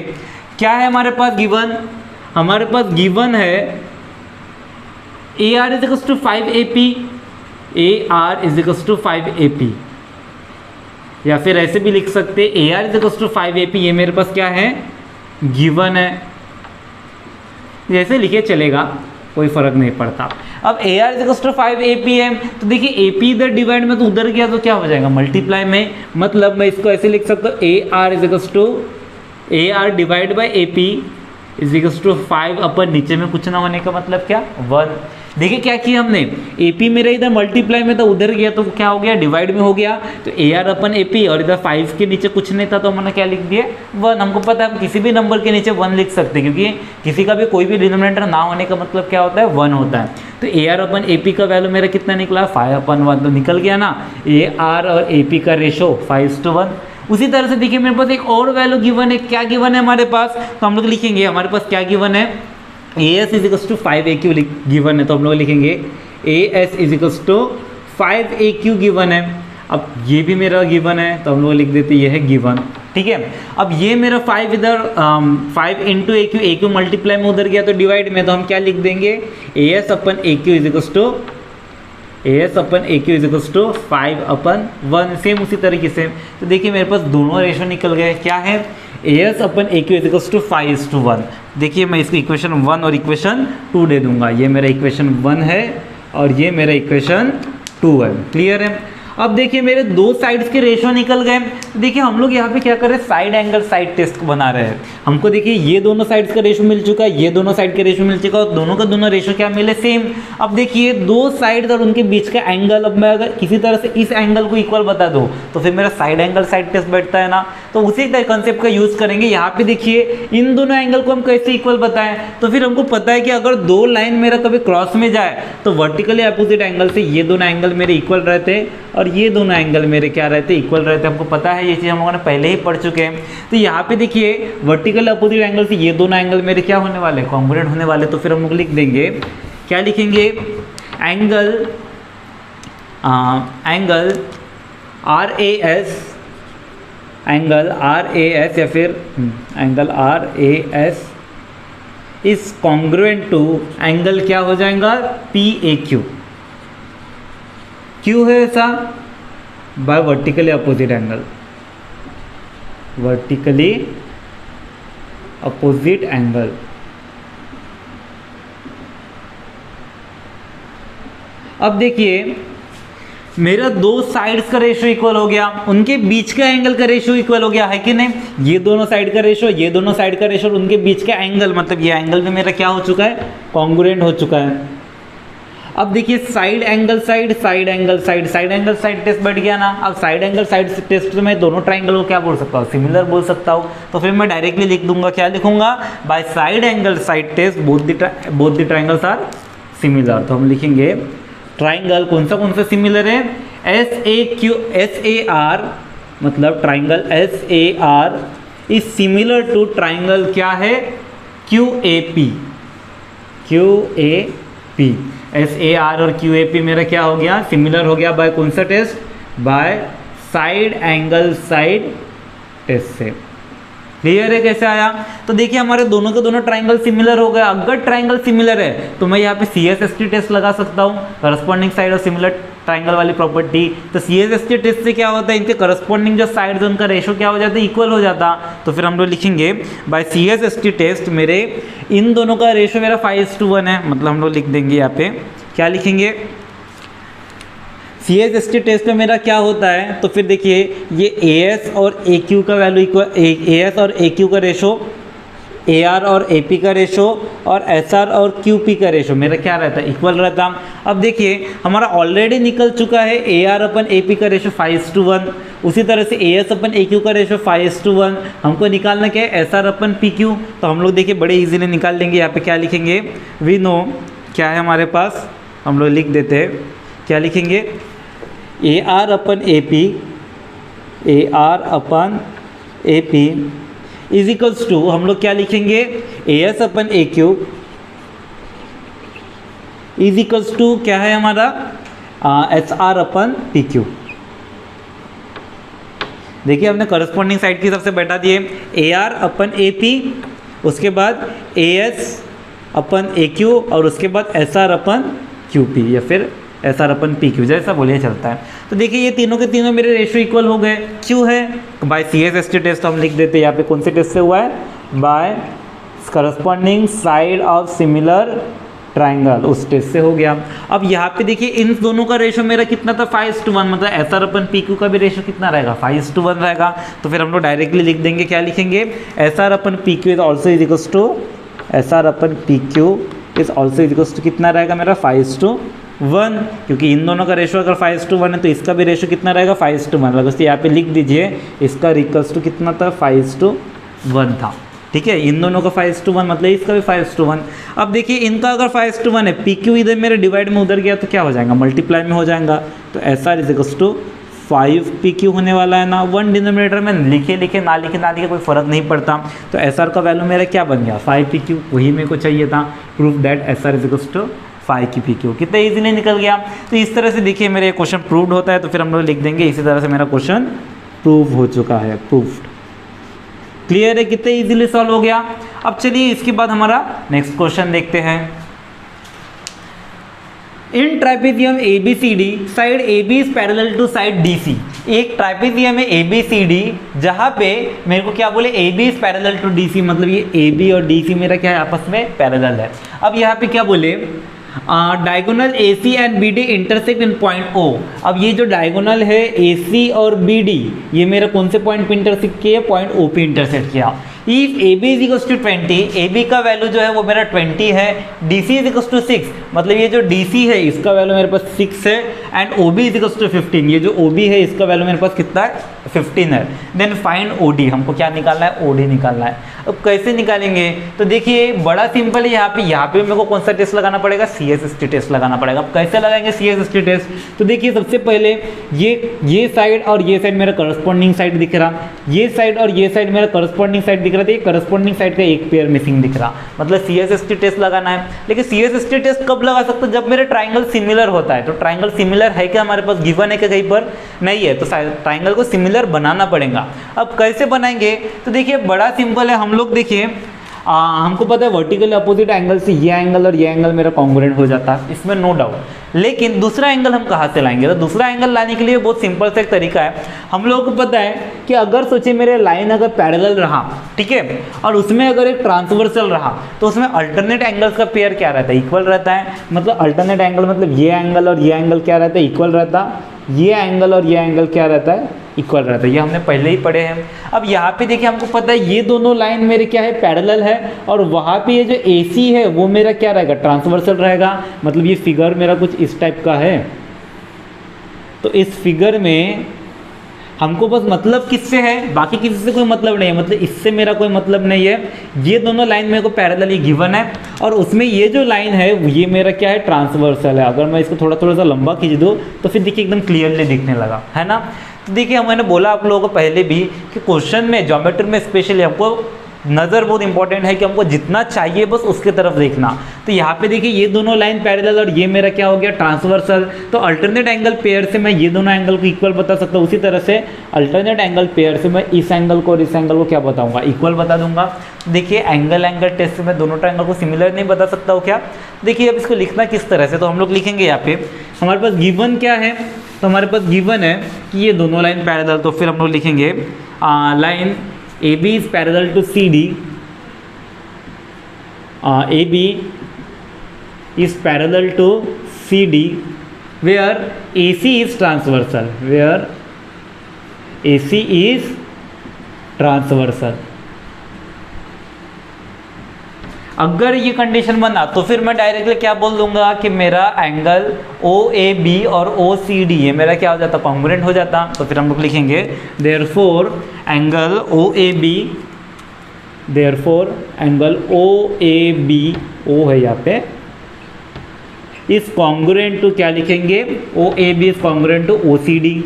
क्या है हमारे पास गिवन, हमारे पास गिवन है AR is equals to 5 AP, AR is equals to 5 AP, या फिर ऐसे भी लिख सकते AR is equals to 5 AP, ये मेरे पास क्या है, गिवन है। जैसे लिखे चलेगा, कोई फर्क नहीं पड़ता। अब AR is equals to 5 AP है, तो देखिए AP इधर डिवाइड में तो उधर गया तो क्या हो जाएगा, मल्टीप्लाई में, मतलब मैं इसको ऐसे लिख सकता हूँ AR is equals to AR divide by AP is equals to 5 upon नीचे में कुछ ना होने का मतलब क्या, 1। देखिए क्या किया हमने, AP मेरा इधर मल्टीप्लाई में था, उधर गया तो क्या हो गया, डिवाइड में हो गया, तो AR अपन AP, और इधर 5 के नीचे कुछ नहीं था तो हमने क्या लिख दिया, 1। हमको पता है हम किसी भी नंबर के नीचे 1 लिख सकते हैं, क्योंकि किसी का भी कोई भी डिनोमिनेटर ना होने का मतलब क्या होता है, 1 होता है। तो AR अपन AP का वैल्यू मेरा कितना निकला, 5/1, तो निकल गया ना, AR और AP का रेशो 5:1। उसी तरह से देखिए मेरे पास एक और वैल्यू गिवन है, क्या गिवन है हमारे पास, तो हम लोग लिखेंगे हमारे पास क्या गिवन है, AS is equals to 5 AQ given है, तो हम लोग लिखेंगे AS is equals to 5 AQ given है। अब ये भी मेरा गिवन है तो हम लोग लिख देते ये है गिवन, ठीक है। अब ये मेरा 5 इधर 5 इंटू AQ मल्टीप्लाई में उधर गया तो डिवाइड में, तो हम क्या लिख देंगे, AS upon AQ is equals to AS upon AQ is equals to 5/1, same उसी तरीके से। तो देखिए मेरे पास दोनों रेशो निकल गए, क्या है, AS upon AQ is equals to 5:1। देखिए मैं इसको इक्वेशन 1 और इक्वेशन 2 दे दूंगा, ये मेरा इक्वेशन 1 है और ये मेरा इक्वेशन 2 है, क्लियर है। अब देखिए मेरे दो साइड्स के रेशो निकल गए। देखिए हम लोग यहाँ पे क्या कर रहे हैं, साइड एंगल साइड टेस्ट बना रहे हैं। हमको देखिए ये दोनों साइड्स का रेशो मिल चुका है, ये दोनों साइड का रेशो मिल चुका है, और दोनों का दोनों रेशो क्या मिले, सेम। अब देखिए दो साइड्स और उनके बीच का एंगल, अब मैं अगर किसी तरह से इस एंगल को इक्वल बता दूँ तो फिर मेरा साइड एंगल साइड टेस्ट बैठता है ना, तो उसी कंसेप्ट का यूज करेंगे। यहाँ पे देखिए इन दोनों एंगल को हम कैसे इक्वल बताएं, तो फिर हमको पता है कि अगर दो लाइन मेरा कभी क्रॉस में जाए तो वर्टिकली अपोजिट एंगल से ये दोनों एंगल मेरे इक्वल रहते हैं और ये दोनों एंगल मेरे क्या रहते, इक्वल रहते। हमको पता है, ये चीज़ हम लोगों ने पहले ही पढ़ चुके हैं। तो यहाँ पे देखिए वर्टिकल अपोजिट एंगल से ये दोनों एंगल मेरे क्या होने वाले, कॉन्ग्रुएंट होने वाले। तो फिर हम लोग लिख देंगे, क्या लिखेंगे, एंगल RAS या फिर angle RAS is congruent to angle क्या हो जाएगा, PAQ। क्यों है ऐसा, by vertically opposite angle, vertically opposite angle. अब देखिए मेरा दो साइड्स का रेशो इक्वल हो गया, उनके बीच का एंगल का रेशो इक्वल हो गया, है कि नहीं। ये दोनों साइड का रेशो, ये दोनों साइड का रेशो, उनके बीच का एंगल, मतलब ये एंगल भी मेरा क्या हो चुका है, कॉन्ग्रुएंट हो चुका है। अब देखिए side angle side, side angle side, side angle side test बैठ गया ना। अब साइड एंगल साइड टेस्ट में दोनों ट्राइंगल को क्या बोल सकता हूँ, सिमिलर बोल सकता हूँ। तो फिर मैं डायरेक्टली लिख दूंगा, क्या लिखूंगा, by side angle side test both the triangles are similar. तो हम लिखेंगे ट्राइंगल कौन सा सिमिलर है, SAR मतलब triangle SAR is similar to triangle क्या है, QAP। SAR और QAP मेरा क्या हो गया, सिमिलर हो गया बाय कौन सा test, by side angle side test से। क्लियर है कैसे आया। तो देखिए हमारे दोनों के दोनों ट्राइंगल सिमिलर हो गए। अगर ट्राइंगल सिमिलर है तो मैं यहाँ पे CSST टेस्ट लगा सकता हूँ, करस्पॉन्डिंग साइड और सिमिलर ट्राइंगल वाली प्रॉपर्टी। तो CSST टेस्ट से क्या होता है, इनके करस्पॉन्डिंग जो साइड्स उनका रेशो क्या हो जाता है, इक्वल हो जाता। तो फिर हम लोग लिखेंगे बाय CSST टेस्ट मेरे इन दोनों का रेशो मेरा 5:1 है। मतलब हम लोग लिख देंगे यहाँ पे, क्या लिखेंगे, CSST टेस्ट में मेरा क्या होता है। तो फिर देखिए ये AS और AQ का वैल्यू इक्वल, AS और AQ का रेशो, AR और AP का रेशो और SR और QP का रेशो मेरा क्या रहता है, इक्वल रहता। अब देखिए हमारा ऑलरेडी निकल चुका है AR अपन AP का रेशो 5:1, उसी तरह से AS अपन AQ का रेशो 5:1। हमको निकालना क्या है, SR अपन PQ। तो हम लोग देखिए बड़े इजीली निकाल लेंगे। यहाँ पे क्या लिखेंगे, वी नो क्या है हमारे पास, हम लोग लिख देते हैं, क्या लिखेंगे, AR upon AP is equals to, हम लोग क्या लिखेंगे, AS upon AQ is equals to क्या है हमारा, SR अपन PQ। देखिए हमने करस्पॉन्डिंग साइड की सबसे बैठा दिए, AR अपन AP, उसके बाद AS अपन AQ और उसके बाद SR अपन QP या फिर SR अपन PQ, जैसा बोलिए चलता है। तो देखिए ये तीनों के तीनों मेरे रेशो इक्वल हो गए। क्यों है, बाय CSST टेस्ट हम लिख देते हैं। यहाँ पे कौन से टेस्ट से हुआ है, by corresponding side of similar triangle, उस टेस्ट से हो गया। अब यहाँ पे देखिए इन दोनों का रेशो मेरा कितना था, 5:1। मतलब SR अपन PQ का भी रेशो कितना रहेगा, 5:1 रहेगा। तो फिर हम लोग डायरेक्टली लिख देंगे, क्या लिखेंगे, SR upon PQ is also is equals to, SR upon PQ is also is equals to कितना रहेगा मेरा, 5:1। क्योंकि इन दोनों का रेशो अगर 5:1 है तो इसका भी रेशो कितना रहेगा, 5:1। लगभग यहाँ पे लिख दीजिए, इसका इक्वल्स टू कितना था, 5:1 था। ठीक है, इन दोनों का 5:1 मतलब इसका भी 5:1। अब देखिए इनका अगर 5:1 है, PQ इधर मेरे डिवाइड में उधर गया तो क्या हो जाएगा, मल्टीप्लाई में हो जाएगा। तो SR is equals to 5PQ होने वाला है ना। 1 डिनोमिनेटर में लिखे ना लिखे कोई फ़र्क नहीं पड़ता। तो SR का वैल्यू मेरा क्या बन गया, 5PQ, वही मेरे को चाहिए था। Proof that SR is equals to 5PQ, कितना इजीली निकल गया। तो इस तरह से देखिए मेरा क्वेश्चन प्रूव्ड होता है। तो फिर हम लोग लिख देंगे इसी तरह से मेरा क्वेश्चन प्रूव हो चुका है, प्रूव्ड। क्लियर है, कितने इजीली सॉल्व हो गया। अब चलिए इसके बाद हमारा नेक्स्ट क्वेश्चन देखते हैं। In trapezium ABCD side AB is parallel to side DC। एक ट्राइपेजियम है ABCD जहाँ पे मेरे को क्या बोले, AB is parallel to DC, मतलब ये AB और DC मेरा क्या है, आपस में पैरेलल है। अब यहाँ पे क्या बोले, diagonal AC and BD intersect in point O। अब ये जो डायगोनल है AC और BD, ये मेरा कौन से पॉइंट पे इंटरसेक्ट किया, पॉइंट O पे इंटरसेक्ट किया। If AB is equals to 20, AB का वैल्यू जो है वो मेरा 20 है, DC इज इक्वल्स टू 6, मतलब ये जो DC है इसका वैल्यू मेरे पास 6 है, and OB is equals to 15, ये जो OB है इसका वैल्यू मेरे पास कितना है, 15 है। देन फाइंड OD, हमको क्या निकालना है, OD निकालना है। अब कैसे निकालेंगे, तो देखिए बड़ा सिंपल है। यहाँ पे मेरे को कौन सा टेस्ट लगाना पड़ेगा, CSST टेस्ट लगाना पड़ेगा। अब कैसे लगाएंगे CSST टेस्ट, तो देखिए सबसे पहले ये साइड और ये साइड मेरा करस्पॉन्डिंग साइड दिख रहा, ये साइड और ये साइड मेरा करस्पॉन्डिंग साइड दिख रहा था, ये करस्पॉन्डिंग साइड का एक पेयर मिसिंग दिख रहा, मतलब CSST टेस्ट लगाना है। लेकिन CSST टेस्ट कब लगा सकते, जब मेरे ट्राइंगल सिमिलर होता है। तो ट्राइंगल सिमिलर है क्या हमारे पास, गिवन है क्या कहीं पर, नहीं है। तो ट्राइंगल को सिमिलर बनाना पड़ेगा। अब कैसे बनाएंगे, तो देखिए बड़ा सिंपल है। हम लोग देखिए हमको पता है वर्टिकल अपोजिट एंगल से ये एंगल और ये एंगल मेरा कॉन्ग्रुएंट हो जाता है, इसमें नो डाउट। लेकिन दूसरा एंगल हम कहाँ से लाएंगे, तो दूसरा एंगल लाने के लिए बहुत सिंपल सा एक तरीका है। हम लोगों को पता है कि अगर सोचिए मेरे लाइन अगर पैरेलल रहा, ठीक है, और उसमें अगर एक ट्रांसवर्सल रहा, तो उसमें अल्टरनेट एंगल्स का पेयर क्या रहता है, इक्वल रहता है। मतलब अल्टरनेट एंगल मतलब ये एंगल और ये एंगल क्या रहता है, इक्वल रहता। ये एंगल और ये एंगल क्या रहता है, इक्वल रहता है। ये हमने पहले ही पढ़े हैं। अब यहाँ पे देखिए हमको पता है ये दोनों लाइन मेरे क्या है, पैरेलल है, और वहाँ पे ये जो AC है वो मेरा क्या रहेगा, ट्रांसवर्सल रहेगा। मतलब ये फिगर मेरा कुछ इस टाइप का है। तो इस फिगर में हमको बस मतलब किससे है, बाकी किसी से कोई मतलब नहीं है, मतलब इससे मेरा कोई मतलब नहीं है। ये दोनों लाइन मेरे को पैरेलली गिवन है, और उसमें ये जो लाइन है ये मेरा क्या है, ट्रांसवर्सल है। अगर मैं इसको थोड़ा थोड़ा सा लंबा खींच दूँ तो फिर देखिए एकदम क्लियरली दिखने लगा, है ना। तो देखिए मैंने बोला आप लोगों को पहले भी कि क्वेश्चन में, ज्योमेट्री में स्पेशली हमको नज़र बहुत इंपॉर्टेंट है कि हमको जितना चाहिए बस उसके तरफ देखना। तो यहाँ पे देखिए ये दोनों लाइन पैरेलल और ये मेरा क्या हो गया, ट्रांसवर्सल। तो अल्टरनेट एंगल पेयर से मैं ये दोनों एंगल को इक्वल बता सकता हूँ। उसी तरह से अल्टरनेट एंगल पेयर से मैं इस एंगल को और इस एंगल को क्या बताऊँगा, इक्वल बता दूंगा। देखिए एंगल टेस्ट से मैं दोनों ट्रायंगल को सिमिलर नहीं बता सकता हूँ क्या। देखिए अब इसको लिखना किस तरह से, तो हम लोग लिखेंगे यहाँ पे हमारे पास गिवन क्या है, तो हमारे पास गिवन है कि ये दोनों लाइन पैरेलल। तो फिर हम लोग लिखेंगे line AB is parallel to CD. AB is parallel to CD, where AC is transversal. Where AC is transversal. अगर ये कंडीशन बना तो फिर मैं डायरेक्टली क्या बोल दूंगा कि मेरा एंगल OAB और OCD ये मेरा क्या हो जाता, कॉन्ग्रुएंट हो जाता। तो फिर हम लोग लिखेंगे देयरफॉर एंगल OAB O है यहाँ पे, इज कॉन्ग्रुएंट टू क्या लिखेंगे, OAB is congruent to OCD।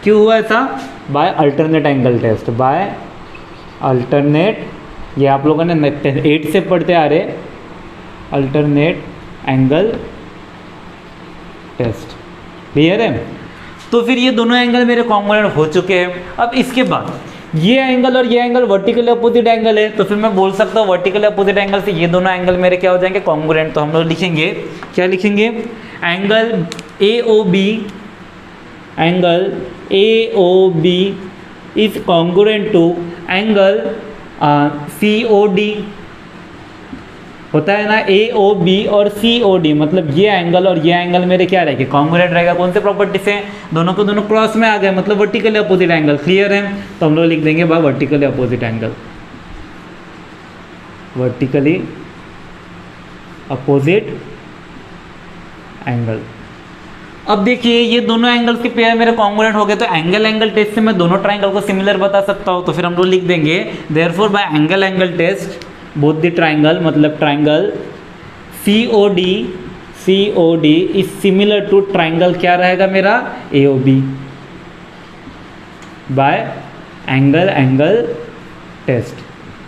क्यों हुआ ऐसा, by alternate angle test, by alternate, ये आप लोगों ने 8 से पढ़ते आ रहे, अल्टरनेट एंगल टेस्ट। क्लियर है। तो फिर ये दोनों एंगल मेरे कॉन्ग्रुएंट हो चुके हैं। अब इसके बाद ये एंगल और ये एंगल वर्टिकली अपोजिट एंगल है, तो फिर मैं बोल सकता हूँ वर्टिकली अपोजिट एंगल से ये दोनों एंगल मेरे क्या हो जाएंगे, कॉन्ग्रुएंट। तो हम लोग लिखेंगे, क्या लिखेंगे, angle AOB is congruent to angle COD। होता है ना AOB और COD, मतलब ये एंगल और ये एंगल मेरे क्या रहेगा, कॉन्ग्रुएंट रहेगा। कौन से प्रॉपर्टी से, दोनों को दोनों क्रॉस में आ गए, मतलब वर्टिकली अपोजिट एंगल। क्लियर है। तो हम लोग लिख देंगे by vertically opposite angle, vertically opposite angle. अब देखिए ये दोनों एंगल्स के पेयर मेरे कॉन्ग्रुएंट हो गए, तो एंगल टेस्ट से मैं दोनों ट्रायंगल को सिमिलर बता सकता हूँ। तो फिर हम लोग लिख देंगे therefore by angle test both the triangle, मतलब triangle COD is similar to triangle क्या रहेगा मेरा, AOB, बाय एंगल टेस्ट।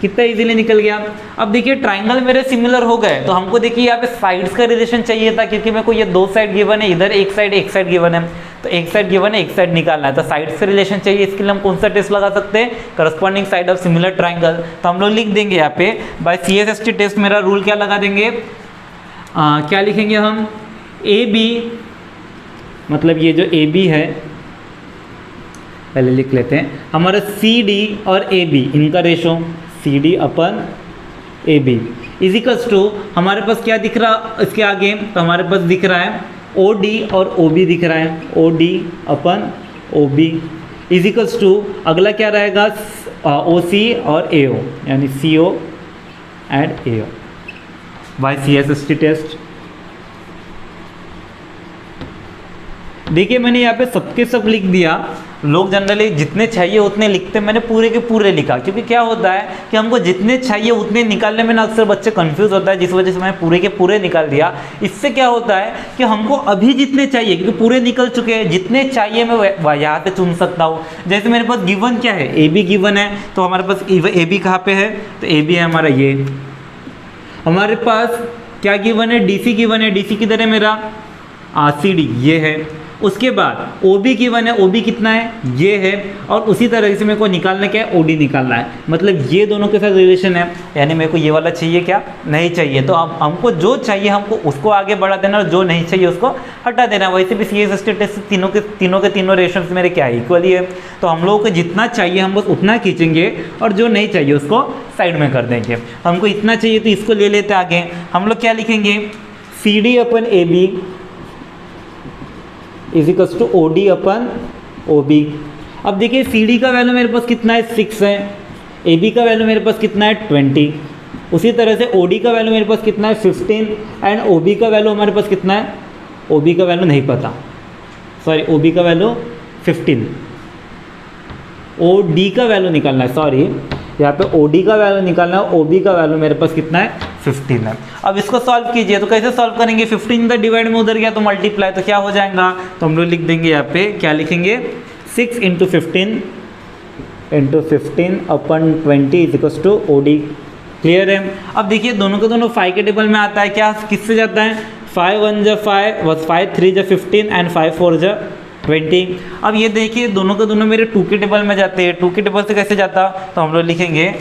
कितना इजीली निकल गया। अब देखिए ट्रायंगल मेरे सिमिलर हो गए, तो हमको देखिए यहाँ पे साइड्स का रिलेशन चाहिए था, क्योंकि मेरे को ये दो साइड गिवन है, इधर एक साइड गिवन है, तो एक साइड गिवन है, एक साइड निकालना है, तो साइड से रिलेशन चाहिए। इसके लिए हम कौन सा टेस्ट लगा सकते हैं, corresponding side of similar triangle. तो हम लोग लिख देंगे यहाँ पे बाय CSST टेस्ट मेरा रूल क्या लगा देंगे, क्या लिखेंगे हम, AB, मतलब ये जो AB है पहले लिख लेते हैं, हमारा CD और AB इनका ratio CD upon AB equals to, हमारे पास क्या दिख रहा इसके आगे, तो हमारे पास दिख रहा है OD और OB दिख रहा है, OD upon OB equals to, अगला क्या रहेगा OC और AO, यानी CO and AO by CSST test. देखिए मैंने यहाँ पे सबके सब लिख दिया। लोग जनरली जितने चाहिए उतने लिखते, मैंने पूरे के पूरे लिखा, क्योंकि क्या होता है कि हमको जितने चाहिए उतने निकालने में ना अक्सर बच्चे कंफ्यूज होता है, जिस वजह से मैंने पूरे के पूरे निकाल दिया। इससे क्या होता है कि हमको अभी जितने चाहिए, क्योंकि पूरे निकल चुके हैं, जितने चाहिए मैं यहाँ से चुन सकता हूँ। जैसे मेरे पास गिवन क्या है, AB गिवन है, तो हमारे पास AB कहाँ पे है, तो AB है हमारा ये। हमारे पास क्या गिवन है, DC गिवन है, DC किधर है मेरा, CD ये है। उसके बाद OB गिवन है, OB कितना है, ये है, और उसी तरह से मेरे को निकालना क्या है, OD निकालना है, मतलब ये दोनों के साथ रिलेशन है, यानी मेरे को ये वाला चाहिए क्या, नहीं चाहिए, तो अब हमको जो चाहिए हमको उसको आगे बढ़ा देना, और जो नहीं चाहिए उसको हटा देना। वैसे भी CSST टेस्ट तीनों के तीनों रेशंस मेरे क्या है, इक्वल ही है, तो हम लोगों को जितना चाहिए हम बस उतना खींचेंगे, और जो नहीं चाहिए उसको साइड में कर देंगे। हमको इतना चाहिए तो इसको ले लेते आगे, हम लोग क्या लिखेंगे, C D upon A B is equals to O D upon O B. अब देखिए सी डी का वैल्यू मेरे पास कितना है 6 है, ए बी का वैल्यू मेरे पास कितना है 20, उसी तरह से ओ डी का वैल्यू मेरे पास कितना है 15 एंड ओ बी का वैल्यू हमारे पास कितना है, ओ बी का वैल्यू नहीं पता, सॉरी ओ बी का वैल्यू 15, ओ डी का वैल्यू निकालना है, सॉरी यहाँ पे ओ डी का वैल्यू निकालना है, ओ बी का वैल्यू मेरे पास कितना है 15 है। अब इसको सॉल्व कीजिए, तो कैसे सॉल्व करेंगे, 15 इधर डिवाइड में उधर गया तो मल्टीप्लाई, तो क्या हो जाएगा, तो हम लोग लिख देंगे यहाँ पे, क्या लिखेंगे 6 into 15 upon 20 is equals to O D. Clear है। अब देखिए दोनों के दोनों 5 के टेबल में आता है, क्या किससे जाता है, 5 1 जा 5, 5 3 जा 15 एंड 5 4 जा 20। अब ये देखिए दोनों के दोनों मेरे 2 के टेबल में जाते हैं, 2 के टेबल से कैसे जाता, तो हम लोग लिखेंगे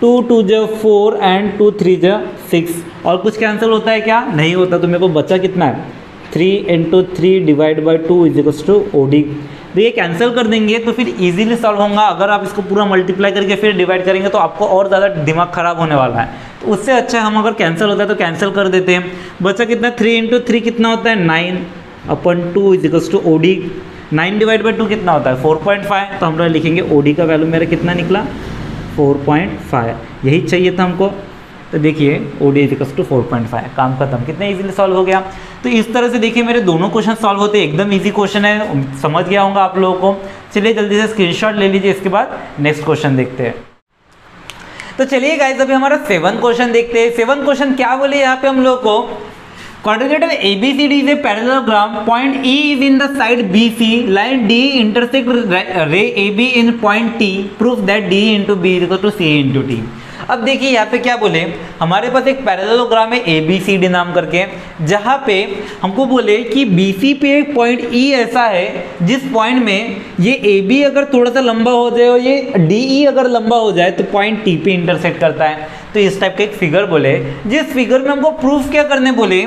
2 2 जा 4 एंड 2 3 जा 6, और कुछ कैंसिल होता है क्या, नहीं होता, तो मेरे को बचा कितना है 3 into 3 divide by 2 is equals to O D. देखिए कैंसिल कर देंगे तो फिर इजीली सॉल्व होगा, अगर आप इसको पूरा मल्टीप्लाई करके फिर डिवाइड करेंगे तो आपको और ज़्यादा दिमाग खराब होने वाला है, तो उससे अच्छा हम अगर कैंसिल होता है तो कैंसिल कर देते हैं। बचा कितना 3 इंटू 3 कितना होता है 9 upon 2 is equals to O D. 9 divide by 2 कितना होता है 4.5, तो हम लोग लिखेंगे ओ डी का वैल्यू मेरा कितना निकला 4.5, यही चाहिए था हमको। तो देखिए O D is equals to 4.5, काम खत्म, कितना इजीली सॉल्व हो गया। तो इस तरह से देखिए मेरे दोनों क्वेश्चन सॉल्व होते हैं, एकदम इजी क्वेश्चन है, समझ गया होगा आप लोगों को। चलिए जल्दी से स्क्रीनशॉट ले लीजिए, इसके बाद नेक्स्ट क्वेश्चन देखते हैं। तो चलिए गाइस अभी हमारा 7 क्वेश्चन देखते हैं। 7 क्वेश्चन क्या बोले यहाँ पे हम लोग को, quadrilateral ABCD is a parallelogram. Point E is in the side BC. Line D intersect ray AB in point T. Prove that D into B is equal to C into T. अब देखिए यहाँ पे क्या बोले, हमारे पास एक parallelogram है ABCD नाम करके, जहाँ पे हमको बोले कि BC पे एक पॉइंट E ऐसा है जिस पॉइंट में ये AB अगर थोड़ा सा लंबा हो जाए और ये DE अगर लंबा हो जाए तो पॉइंट T पे इंटरसेक्ट करता है। तो इस टाइप का एक फिगर बोले, जिस फिगर में हमको प्रूफ क्या करने बोले,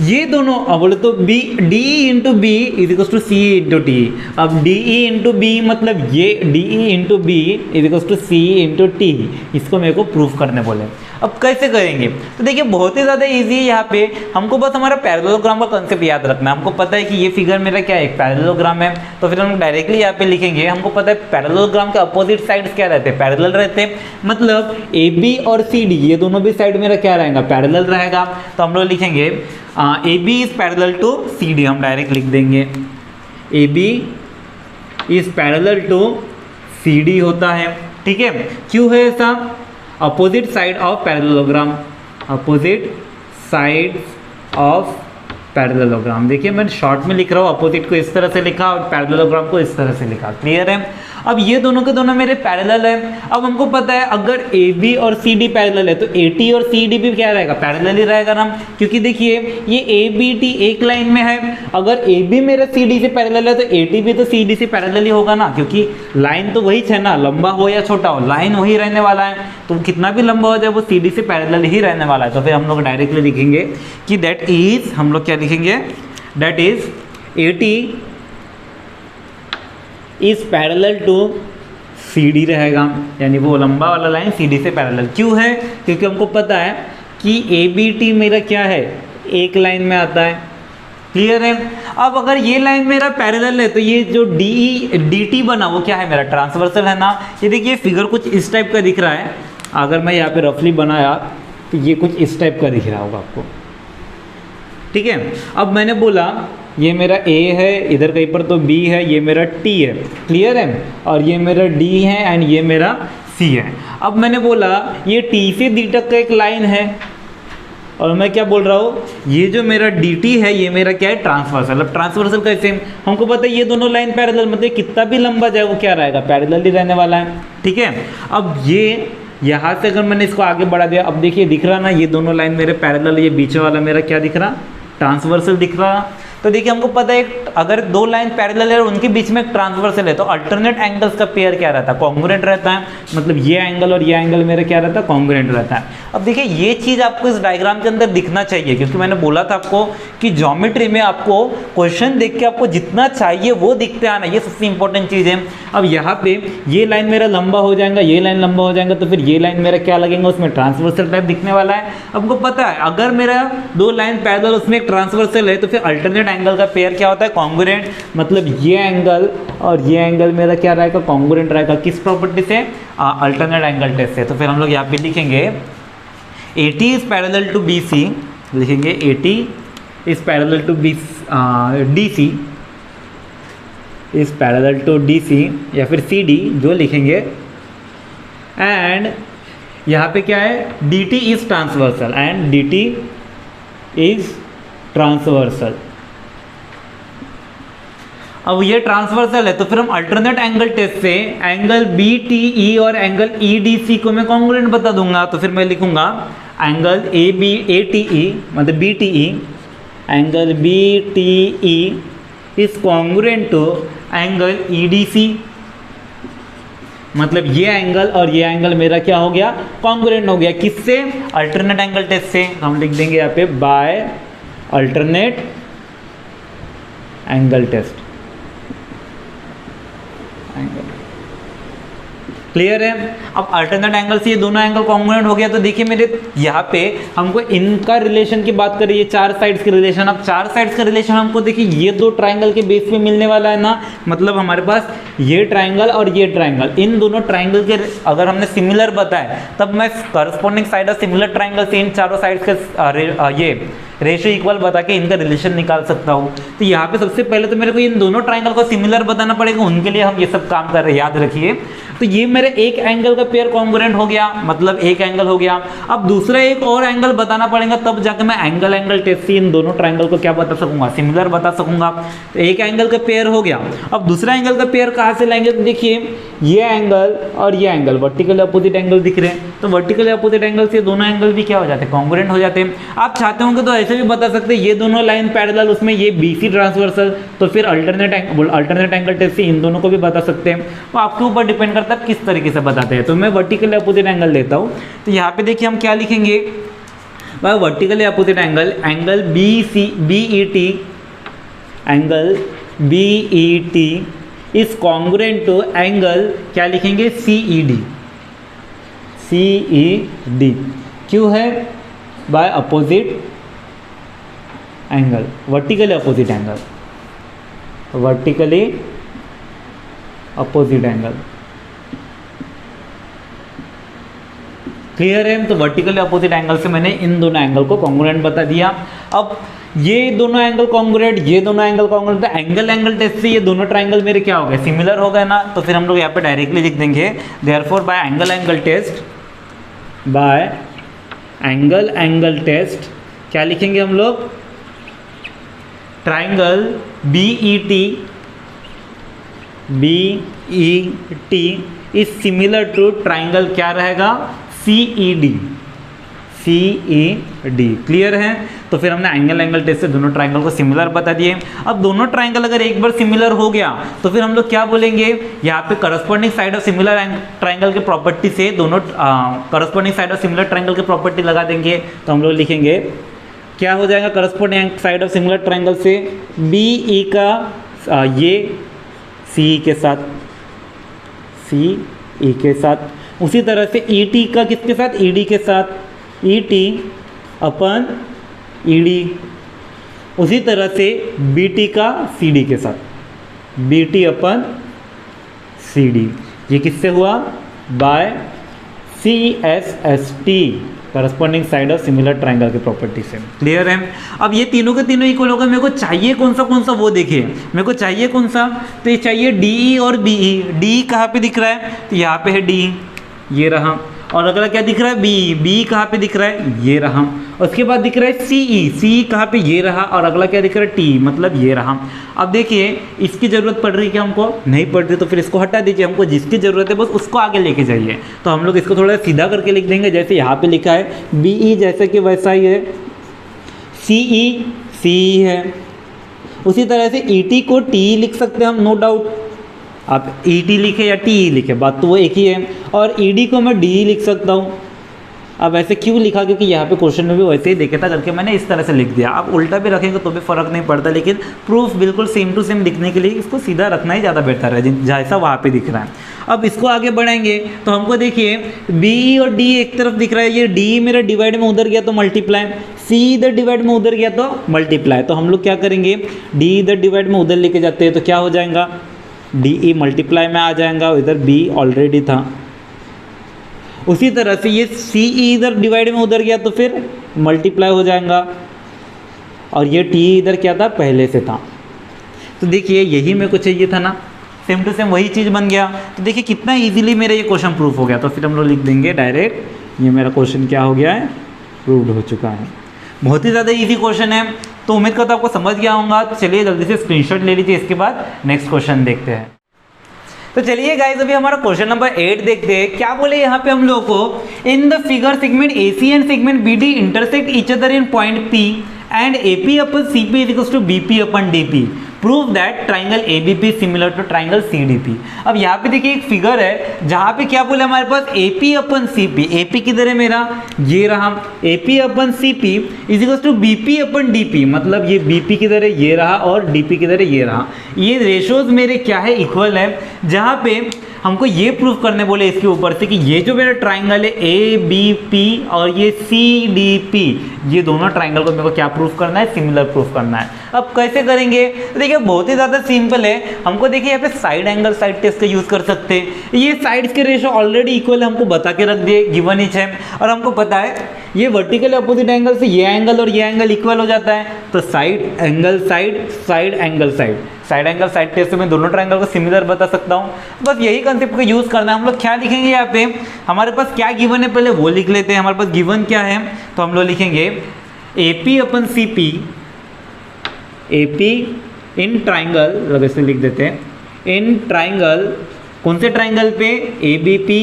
ये दोनों अब बोले तो B D into B is equal to C into T. अब डी ई इंटू बी मतलब ये D E into B is equal to C into T, इसको मेरे को प्रूफ करने बोले। अब कैसे करेंगे, तो देखिए बहुत ही ज़्यादा इजी है। यहाँ पे हमको बस हमारा पैरेललोग्राम का कंसेप्ट याद रखना है। हमको पता है कि ये फिगर मेरा क्या है, एक पैरेललोग्राम है, तो फिर हम डायरेक्टली यहाँ पे लिखेंगे। हमको पता है पैरेललोग्राम के अपोजिट साइड्स क्या रहते हैं, पैरेलल रहते हैं, मतलब ए बी और सी डी ये दोनों भी साइड मेरा क्या रहेगा, पैरेलल रहेगा। तो हम लोग लिखेंगे A B is parallel to C D, हम डायरेक्ट लिख देंगे A B is parallel to C D होता है। ठीक है, क्यों है ऐसा, opposite side of parallelogram, opposite side of parallelogram. देखिए मैं शॉर्ट में लिख रहा हूँ, अपोजिट को इस तरह से लिखा और पैरेललोग्राम को इस तरह से लिखा। क्लियर है। अब ये दोनों के दोनों मेरे पैरेलल है। अब हमको पता है अगर ए बी और सी डी पैरेलल है तो ए टी और सी डी भी क्या रहेगा, पैरेलल ही रहेगा ना, क्योंकि देखिए ये ए बी टी एक लाइन में है। अगर ए बी मेरा सी डी से पैरेलल है तो ए टी भी तो सी डी से पैरेलल ही होगा ना, क्योंकि लाइन तो वही है ना, लंबा हो या छोटा हो लाइन वही रहने वाला है, तो कितना भी लंबा हो जाए वो सी डी से पैरेलल ही रहने वाला है। तो फिर हम लोग डायरेक्टली लिखेंगे कि दैट इज, हम लोग क्या लिखेंगे, that is A T is parallel to C D रहेगा, यानी वो लंबा वाला लाइन सी डी से पैरेलल। क्यों है, क्योंकि हमको पता है कि ए बी टी मेरा क्या है, एक लाइन में आता है। क्लियर है। अब अगर ये लाइन मेरा पैरेलल है तो ये जो डी टी बना वो क्या है, मेरा ट्रांसवर्सल है ना। ये देखिए फिगर कुछ इस टाइप का दिख रहा है, अगर मैं यहाँ पे रफली बनाया तो ये कुछ इस टाइप का दिख रहा होगा आपको। ठीक है, अब मैंने बोला ये मेरा A है, इधर कहीं पर तो B है, ये मेरा T है। क्लियर है, और ये मेरा D है एंड ये मेरा C है। अब मैंने बोला ये T से D तक का एक लाइन है, और मैं क्या बोल रहा हूँ, ये जो मेरा DT है ये मेरा क्या है, ट्रांसवर्सल। अब ट्रांसवर्सल कैसे, हमको पता है ये दोनों लाइन पैरेलल, मतलब कितना भी लंबा जाए वो क्या रहेगा, पैरेलल ही रहने वाला है। ठीक है, अब ये यहाँ से अगर मैंने इसको आगे बढ़ा दिया, अब देखिए दिख रहा ना ये दोनों लाइन मेरे पैरेलल, ये बीच वाला मेरा क्या दिख रहा, ट्रांसवर्सल दिख रहा। तो देखिए हमको पता है अगर दो लाइन पैरेलल है और उनके बीच में एक ट्रांसवर्सल है तो अल्टरनेट एंगल्स का पेयर क्या रहता है, कॉन्ग्रुएंट रहता है। मतलब ये एंगल और ये एंगल मेरा क्या रहता है, कॉन्ग्रुएंट रहता है। अब देखिए ये चीज़ आपको इस डायग्राम के अंदर दिखना चाहिए, क्योंकि मैंने बोला था आपको कि ज्योमेट्री में आपको क्वेश्चन देख के आपको जितना चाहिए वो दिखते आना, ये सबसे इंपॉर्टेंट चीज़ है। अब यहाँ पे ये लाइन मेरा लंबा हो जाएगा, ये लाइन लंबा हो जाएगा, तो फिर ये लाइन मेरा क्या लगेगा, उसमें ट्रांसवर्सल टाइप दिखने वाला है। आपको पता है अगर मेरा दो लाइन पैरेलल उसमें एक ट्रांसवर्सल है तो फिर अल्टरनेट एंगल का पेयर क्या होता है, कॉन्ग्रुएंट। मतलब ये एंगल और ये एंगल मेरा क्या रहेगा, कॉन्ग्रुएंट रहेगा। किस प्रॉपर्टी से, अल्टरनेट एंगल टेस्ट से। तो फिर हम लोग यहाँ पे लिखेंगे AT is parallel to BC, लिखेंगे AT is parallel to DC is parallel to DC या फिर CD जो लिखेंगे। एंड यहाँ पे क्या है, DT is transversal and DT is transversal. अब ये ट्रांसवर्सल है तो फिर हम अल्टरनेट एंगल टेस्ट से एंगल BTE और एंगल EDC को मैं कॉन्ग्रुएंट बता दूंगा। तो फिर मैं लिखूंगा एंगल ATE मतलब BTE, angle BTE is congruent to angle EDC। मतलब ये एंगल और ये एंगल मेरा क्या हो गया, कॉन्ग्रुएंट हो गया। किससे, अल्टरनेट एंगल टेस्ट से। हम लिख देंगे यहाँ पे by alternate angle test. Clear है। अब अल्टरनेट एंगल से ये दोनों एंगल कॉन्ग्रुएंट हो गया। तो देखिए मेरे यहाँ पे हमको इनका रिलेशन की बात करिए, ये चार साइड्स के रिलेशन। अब चार साइड्स का रिलेशन हमको देखिए ये दो ट्राइंगल के बेस पे मिलने वाला है ना। मतलब हमारे पास ये ट्राइंगल और ये ट्राइंगल, इन दोनों ट्राइंगल के अगर हमने सिमिलर बताया तब मैं corresponding side of similar triangle से इन चारों साइड्स का ये रेशियो इक्वल बता के इनका रिलेशन निकाल सकता हूँ। तो यहाँ पे सबसे पहले तो मेरे को इन दोनों ट्राइंगल को सिमिलर बताना पड़ेगा, उनके लिए हम ये सब काम कर रहे हैं, याद रखिए। तो ये मेरे एक एंगल का पेयर कॉन्ग्रुएंट हो गया, मतलब एक एंगल हो गया। अब दूसरा एक और एंगल बताना पड़ेगा, तब जाकर मैं एंगल टेस्ट से इन दोनों ट्राइंगल को क्या बता सकूंगा, सिमिलर बता सकूंगा। तो एक एंगल का पेयर हो गया। अब दूसरा एंगल का पेयर कहाँ से लाएंगे, तो देखिए ये एंगल और ये एंगल वर्टिकल अपोजिट एंगल दिख रहे हैं, तो वर्टिकल अपोजिट एंगल से दोनों एंगल भी क्या हो जाते हैं, कॉन्ग्रुएंट हो जाते हैं। आप चाहते होंगे तो ऐसे भी बता सकते हैं, ये दोनों लाइन पैरेलल, उसमें ये BC ट्रांसवर्सल, तो फिर अल्टरनेट एंगल टेस्ट से इन दोनों को भी बता सकते हैं। वो आपके ऊपर डिपेंड करता है किस तरीके से बताते हैं। तो मैं वर्टिकल अपोजिट एंगल लेता हूँ। तो यहाँ पे देखिए हम क्या लिखेंगे, vertical opposite angle, angle BET is congruent to angle क्या लिखेंगे, CED। क्यों है, by opposite angle, vertically opposite angle, vertically opposite angle. Clear है। तो वर्टिकली अपोजिट एंगल से मैंने इन दोनों एंगल को कॉन्ग्रुएंट बता दिया। अब ये दोनों एंगल कॉन्ग्रुएंट, ये दोनों एंगल कॉन्ग्रुएंट, तो एंगल टेस्ट से ये दोनों ट्राइंगल मेरे क्या हो गए, सिमिलर हो गए ना। तो फिर हम लोग यहाँ पे डायरेक्टली लिख देंगे therefore by angle test, by angle test क्या लिखेंगे हम लोग, triangle BET is similar to triangle क्या रहेगा, CED। क्लियर है। तो फिर हमने एंगल टेस्ट से दोनों ट्राइंगल को सिमिलर बता दिए। अब दोनों ट्राइंगल अगर एक बार सिमिलर हो गया तो फिर हम लोग क्या बोलेंगे, यहाँ पे corresponding side of similar triangle के प्रॉपर्टी से दोनों corresponding side of similar triangle के प्रॉपर्टी लगा देंगे। तो हम लोग लिखेंगे क्या हो जाएगा, corresponding side of similar triangle से BE का ये CE के साथ, उसी तरह से ET का किसके साथ, ED के साथ, ET अपन ED, उसी तरह से BT का CD के साथ, BT अपन CD। ये किससे हुआ, by CSST, corresponding side of similar triangle की प्रॉपर्टी से। क्लियर है। अब ये तीनों के तीनों इक्वल होगा। मेरे को चाहिए कौन सा वो देखिए, मेरे को चाहिए कौन सा, तो ये चाहिए DE और BE। DE कहाँ पे दिख रहा है, तो यहाँ पे है DE, ये रहा। और अगला क्या दिख रहा है, BE कहाँ पे दिख रहा है, ये रहा। उसके बाद दिख रहा है CE कहाँ पे, ये रहा। और अगला क्या दिख रहा है, T, मतलब ये रहा। अब देखिए इसकी ज़रूरत पड़ रही है क्या, हमको नहीं पड़ रही, तो फिर इसको हटा दीजिए। हमको जिसकी ज़रूरत है बस उसको आगे लेके जाइए। तो हम लोग इसको थोड़ा सीधा करके लिख देंगे, जैसे यहाँ पे लिखा है BE जैसे कि वैसा ही है, CE है, उसी तरह से ईटी को टी लिख सकते हैं हम, नो डाउट। आप ईटी लिखे या टी लिखे, बात तो वो एक ही है। और ईडी को मैं डी लिख सकता हूँ। अब ऐसे क्यों लिखा, क्योंकि यहाँ पे क्वेश्चन में भी वैसे ही देखे था करके मैंने इस तरह से लिख दिया। आप उल्टा भी रखेंगे तो भी फर्क नहीं पड़ता, लेकिन प्रूफ बिल्कुल सेम टू सेम दिखने के लिए इसको सीधा रखना ही ज़्यादा बेहतर है, जैसा वहाँ पे दिख रहा है। अब इसको आगे बढ़ाएंगे तो हमको देखिए बी और डी एक तरफ दिख रहा है, ये डी मेरा डिवाइड में उधर गया तो मल्टीप्लाई, सी इधर डिवाइड में उधर गया तो मल्टीप्लाई। तो हम लोग क्या करेंगे, डी इधर डिवाइड में उधर लेके जाते हैं तो क्या हो जाएगा, डी ई मल्टीप्लाई में आ जाएगा, इधर बी ऑलरेडी था। उसी तरह से ये सी ई इधर डिवाइड में उधर गया तो फिर मल्टीप्लाई हो जाएगा, और ये टी इधर क्या था, पहले से था। तो देखिए यही मेरे को चाहिए था ना, सेम टू सेम वही चीज़ बन गया। तो देखिए कितना इजीली मेरा ये क्वेश्चन प्रूफ हो गया। तो फिर हम लोग लिख देंगे डायरेक्ट, ये मेरा क्वेश्चन क्या हो गया है, प्रूव्ड हो चुका है। बहुत ही ज़्यादा इजी क्वेश्चन है, तो उम्मीद करता हूँ आपको समझ गया होगा। तो चलिए जल्दी से स्क्रीनशॉट ले लीजिए, इसके बाद नेक्स्ट क्वेश्चन देखते हैं। तो चलिए गाइस अभी हमारा क्वेश्चन नंबर 8 देखते हैं। क्या बोले यहाँ पे हम लोगों को, in the figure segment AC and segment BD intersect each other in point P and AP upon CP is equals to BP upon DP, prove that triangle ABP similar to triangle CDP। अब यहाँ पे देखिए एक figure है जहाँ पे क्या बोले हमारे पास AP अपन CP, AP किधर है मेरा, ये रहा, AP upon CP is equals to BP upon DP, मतलब ये BP किधर है, ये रहा, और DP किधर है, ये रहा। ये रेशोज मेरे क्या है, इक्वल है। जहाँ पे हमको ये प्रूफ करने बोले इसके ऊपर से कि ये जो मेरा ट्राइंगल है ABP और ये CDP, ये दोनों ट्राइंगल को मेरे को क्या प्रूफ करना है, सिमिलर प्रूफ करना है। अब कैसे करेंगे, तो देखिए बहुत ही ज़्यादा सिंपल है। हमको देखिए यहाँ पे साइड एंगल साइड टेस्ट का यूज़ कर सकते हैं। ये साइड्स के रेशो ऑलरेडी इक्वल है, हमको बता के रख दिए, गिवन इच है। और हमको पता है ये वर्टिकल अपोजिट एंगल से ये एंगल और ये एंगल इक्वल हो जाता है। तो side angle side, side angle side, side angle side test से मैं दोनों ट्राइंगल को सिमिलर बता सकता हूँ। बस यही कंसेप्ट का यूज़ करना है। हम लोग क्या लिखेंगे यहाँ पे, हमारे पास क्या गिवन है पहले वो लिख लेते हैं। हमारे पास गिवन क्या है, तो हम लोग लिखेंगे AP upon CP, AP in triangle, ऐसे लिख देते हैं, इन ट्राइंगल, कौन से ट्राइंगल पे, ABP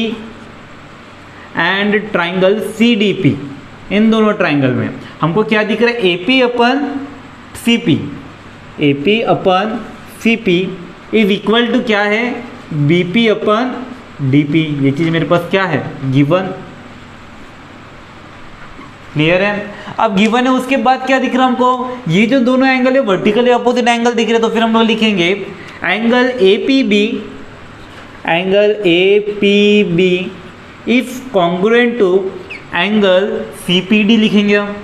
एंड ट्राइंगल CDP। इन दोनों ट्राइंगल में हमको क्या दिख रहा है, AP upon CP, AP upon CP is equal to क्या है, BP अपन DP। ये चीज़ मेरे पास क्या है, गिवन। क्लियर है। अब गिवन है, उसके बाद क्या दिख रहा है हमको, ये जो दोनों एंगल है वर्टिकली अपोजिट एंगल दिख रहे हैं। तो फिर हम लोग लिखेंगे angle APB, angle APB is congruent to angle CPD लिखेंगे हम।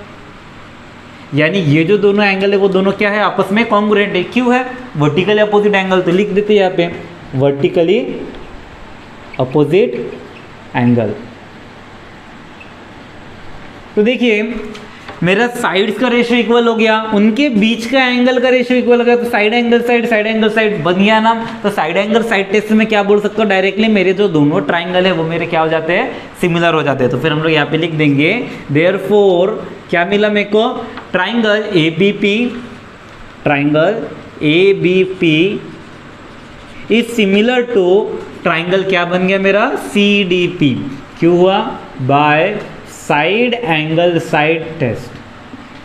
यानी ये जो दोनों एंगल है वो दोनों क्या है, आपस में कॉन्ग्रुएंट है। क्यों है, वर्टिकली अपोजिट एंगल, तो लिख देते हैं यहाँ पे वर्टिकली अपोजिट एंगल। तो देखिए मेरा साइड्स का रेशियो इक्वल हो गया, उनके बीच का एंगल का रेशियो इक्वल हो गया। तो side angle side, side angle side बन गया ना। तो साइड एंगल साइड टेस्ट में क्या बोल सकता हूँ, डायरेक्टली मेरे जो दोनों ट्राइंगल है वो मेरे क्या हो जाते हैं, सिमिलर हो जाते हैं। तो फिर हम लोग यहाँ पे लिख देंगे देयरफॉर क्या मिला मेरे को, triangle ABP, triangle ABP is similar to triangle क्या बन गया मेरा, CDP। क्यों हुआ, by side angle side test.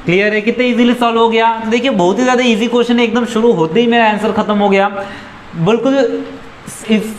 Clear है, कितना इजीली सॉल्व हो गया। देखिए बहुत ही ज़्यादा इजी क्वेश्चन है, एकदम शुरू होते ही मेरा आंसर खत्म हो गया, बिल्कुल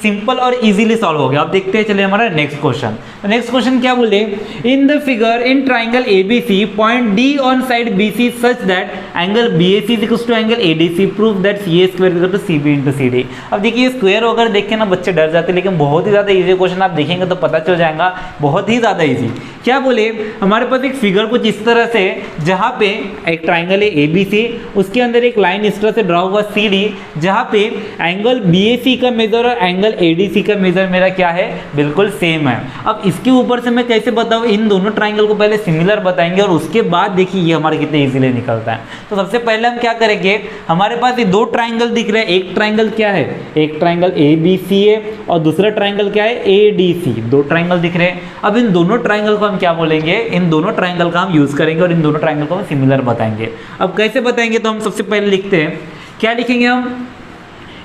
सिंपल और इजीली सॉल्व हो गया। अब देखते हैं, चलिए हमारा नेक्स्ट क्वेश्चन। नेक्स्ट क्वेश्चन क्या बोले, in the figure in triangle ABC point D on side BC such that angle BAC is equal to angle ADC, prove that CA square is equal to CB into CD। अब देखिए square वगैरह देख के ना बच्चे डर जाते हैं, लेकिन बहुत ही ज़्यादा इजी क्वेश्चन, आप देखेंगे तो पता चल जाएगा, बहुत ही ज़्यादा इजी। क्या बोले, हमारे पास एक फिगर कुछ इस तरह से, जहाँ पे एक ट्राइंगल है ABC, उसके अंदर एक लाइन इस तरह से ड्रॉ हुआ CD, जहाँ पे एंगल BAC का मेजर और एंगल ADC का मेजर मेरा क्या है, बिल्कुल सेम है। अब इसके ऊपर से मैं कैसे बताऊँ, इन दोनों ट्राइंगल को पहले सिमिलर बताएंगे और उसके बाद देखिए ये हमारे कितने इजीली निकलता है। तो सबसे पहले हम क्या करेंगे, हमारे पास ये दो ट्राइंगल दिख रहे हैं, एक ट्राइंगल क्या है, एक ट्राइंगल ABC है और दूसरा ट्राइंगल क्या है, ADC। दो ट्राइंगल दिख रहे हैं। अब इन दोनों ट्राइंगल को हम क्या बोलेंगे, इन दोनों ट्राइंगल का हम यूज करेंगे और इन दोनों ट्राइंगल को हम सिमिलर बताएंगे। अब कैसे बताएंगे, तो हम सबसे पहले लिखते हैं, क्या लिखेंगे हम,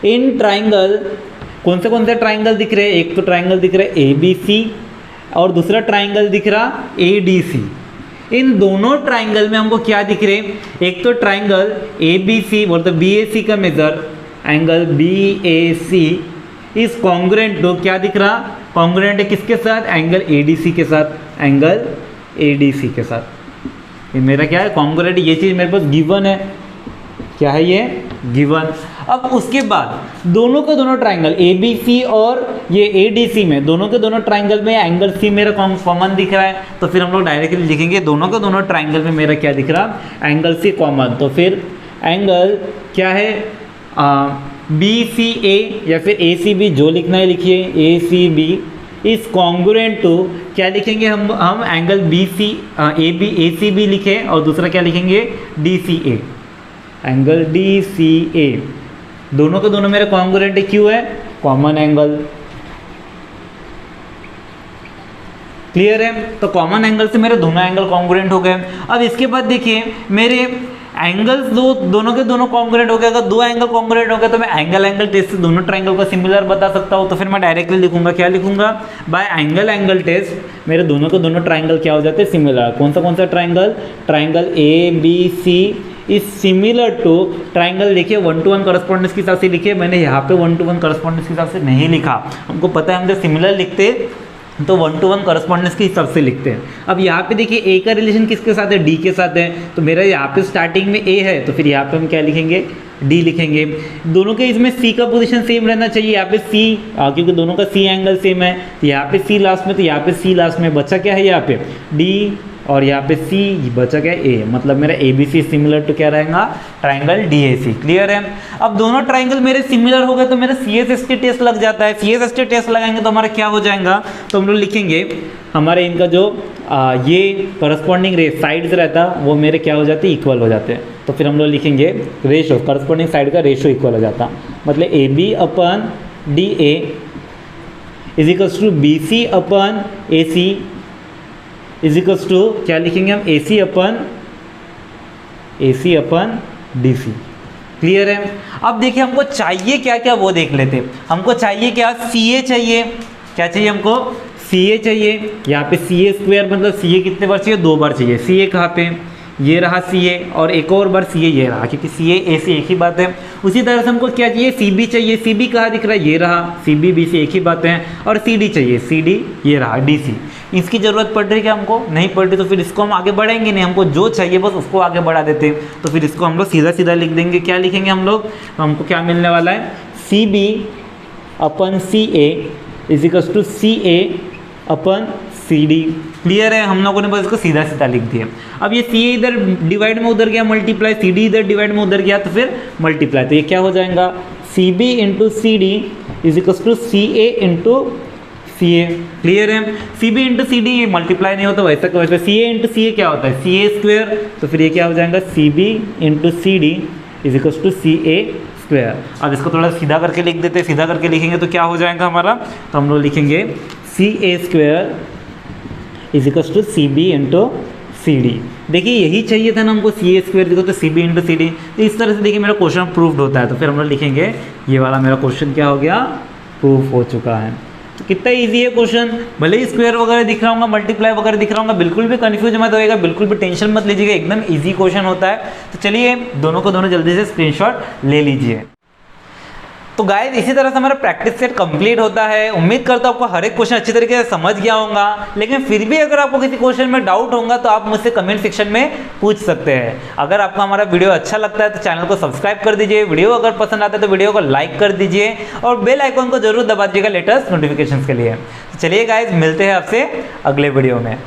इन ट्राइंगल, कौन से ट्राइंगल दिख रहे हैं, एक तो ट्राइंगल दिख रहा है ABC और दूसरा ट्राइंगल दिख रहा ADC। इन दोनों ट्राइंगल में हमको क्या दिख रहे हैं, एक तो ट्राइंगल ए बी सी बोलते बी ए सी का major angle B A C is congruent to, क्या दिख रहा, कॉन्ग्रुएंट है किसके साथ, एंगल ए डी सी के साथ, एंगल ए डी सी के साथ। ये मेरा क्या है, कॉन्ग्रुएंट, ये चीज़ मेरे पास गिवन है, क्या है ये गिवन। अब उसके बाद दोनों के दोनों ट्राइंगल ए बी सी और ये ए डी सी में दोनों के दोनों ट्राइंगल में एंगल सी मेरा कॉमन दिख रहा है, तो फिर हम लोग डायरेक्टली लिखेंगे दोनों के दोनों ट्राइंगल में मेरा क्या दिख रहा, एंगल सी कॉमन। तो फिर एंगल क्या है, बी सी ए या फिर ए सी बी, जो लिखना है लिखिए, A C B is congruent to, क्या लिखेंगे हम angle B C A C B लिखे और दूसरा क्या लिखेंगे D C A, angle D C A, दोनों के दोनों मेरे कॉन्ग्रुएंट है, क्यों है, कॉमन एंगल। क्लियर है, तो कॉमन एंगल से मेरे दोनों एंगल कॉन्ग्रुएंट हो गए। अब इसके बाद देखिए मेरे एंगल्स दोनों के दोनों कॉन्ग्रुएंट हो गए। अगर दो एंगल कॉन्ग्रुएंट हो गए तो मैं एंगल टेस्ट से दोनों ट्राइंगल को सिमिलर बता सकता हूँ। तो फिर मैं डायरेक्टली लिखूंगा, क्या लिखूंगा, बाय एंगल टेस्ट मेरे दोनों के दोनों ट्राइंगल क्या हो जाते हैं, सिमिलर। कौन सा triangle, triangle A B C is similar to, triangle देखिए 1-to-1 करस्पॉन्डेंस के हिसाब से लिखिए, मैंने यहाँ पे 1-to-1 करस्पॉन्डेंस के हिसाब से नहीं लिखा। हमको पता है हम जब सिमिलर लिखते तो 1-to-1 करस्पॉन्डेंस के हिसाब से लिखते हैं। अब यहाँ पे देखिए ए का रिलेशन किसके साथ है, डी के साथ है, तो मेरा यहाँ पे स्टार्टिंग में ए है तो फिर यहाँ पे हम क्या लिखेंगे, डी लिखेंगे। दोनों के इसमें सी का पोजीशन सेम रहना चाहिए, यहाँ पे सी क्योंकि दोनों का सी एंगल सेम है, तो यहाँ पे सी लास्ट में, तो यहाँ पे सी लास्ट में, बचा क्या है यहाँ पे डी और यहाँ पे सी, बचा क्या ए, मतलब मेरा A B C similar to क्या रहेगा, triangle D A C. Clear है। अब दोनों ट्राइंगल मेरे सिमिलर हो गए तो मेरा C S S T test लग जाता है। C S S T test लगाएंगे तो हमारा क्या हो जाएगा, तो हम लोग लिखेंगे हमारे इनका जो ये करस्पॉन्डिंग साइड्स रहता वो मेरे क्या हो जाते, इक्वल हो जाते हैं। तो फिर हम लोग लिखेंगे रेशो, करस्पॉन्डिंग साइड का रेशो इक्वल हो जाता, मतलब A B upon D A is equals to B C upon A C is equals to क्या लिखेंगे हम, ए सी अपन डी सी। क्लियर है। अब देखिए हमको चाहिए क्या क्या वो देख लेते हैं। हमको चाहिए क्या, सी ए चाहिए, क्या चाहिए हमको, सी ए चाहिए। यहाँ पे सी ए स्क्वायर मतलब सी ए कितने बार चाहिए, 2 बार चाहिए। सी ए कहाँ पे, ये रहा सी ए और एक और बार सी ए ये रहा, क्योंकि सी ए सी एक ही बात है। उसी तरह से हमको क्या चाहिए, सी बी चाहिए। सी बी कहाँ दिख रहा है, ये रहा, सी बी बी सी एक ही बात है। और सी डी चाहिए, सी डी ये रहा, डी सी। इसकी ज़रूरत पड़ रही क्या हमको, नहीं पड़ रही, तो फिर इसको हम आगे बढ़ाएंगे नहीं, हमको जो चाहिए बस उसको आगे बढ़ा देते हैं। तो फिर इसको हम लोग सीधा सीधा लिख देंगे। क्या लिखेंगे हम लोग, तो हमको क्या मिलने वाला है, C B upon C A is equals to C A upon C D. Clear है, हम लोगों ने बस इसको सीधा सीधा लिख दिया। अब ये सी ए इधर डिवाइड में उधर गया मल्टीप्लाई, सी डी इधर डिवाइड में उधर गया तो फिर मल्टीप्लाई, तो ये क्या हो जाएगा, C B into C D is equals to C A into C A. Clear है। C B into C D ये मल्टीप्लाई नहीं होता, वैसा वैसे सी ए इंटू सी ए क्या होता है, सी ए स्क्वायर, तो फिर ये क्या हो जाएगा, C B into C D is equals to C A square. अब इसको थोड़ा सीधा करके लिख देते हैं, सीधा करके लिखेंगे तो क्या हो जाएगा हमारा, तो हम लोग लिखेंगे C A square is equals to C B into C D. देखिए यही चाहिए था ना हमको, सी ए स्क्वायर देखो तो C B into C D. तो इस तरह से देखिए मेरा क्वेश्चन प्रूव्ड होता है। तो फिर हम लोग लिखेंगे ये वाला मेरा क्वेश्चन क्या हो गया, प्रूफ हो चुका है। तो कितना इजी है क्वेश्चन, भले ही स्क्वायर वगैरह दिख रहा होगा, मल्टीप्लाई वगैरह दिख रहा होगा, बिल्कुल भी कंफ्यूज मत होएगा, बिल्कुल भी टेंशन मत लीजिएगा, एकदम इजी क्वेश्चन होता है। तो चलिए दोनों को दोनों जल्दी से स्क्रीनशॉट ले लीजिए। तो गाइस इसी तरह से हमारा प्रैक्टिस सेट कंप्लीट होता है। उम्मीद करता हूँ आपको हर एक क्वेश्चन अच्छी तरीके से समझ गया होगा, लेकिन फिर भी अगर आपको किसी क्वेश्चन में डाउट होगा तो आप मुझसे कमेंट सेक्शन में पूछ सकते हैं। अगर आपको हमारा वीडियो अच्छा लगता है तो चैनल को सब्सक्राइब कर दीजिए, वीडियो अगर पसंद आता है तो वीडियो को लाइक कर दीजिए और बेल आइकन को जरूर दबा दीजिएगा लेटेस्ट नोटिफिकेशन के लिए। तो चलिए गाइज मिलते हैं आपसे अगले वीडियो में।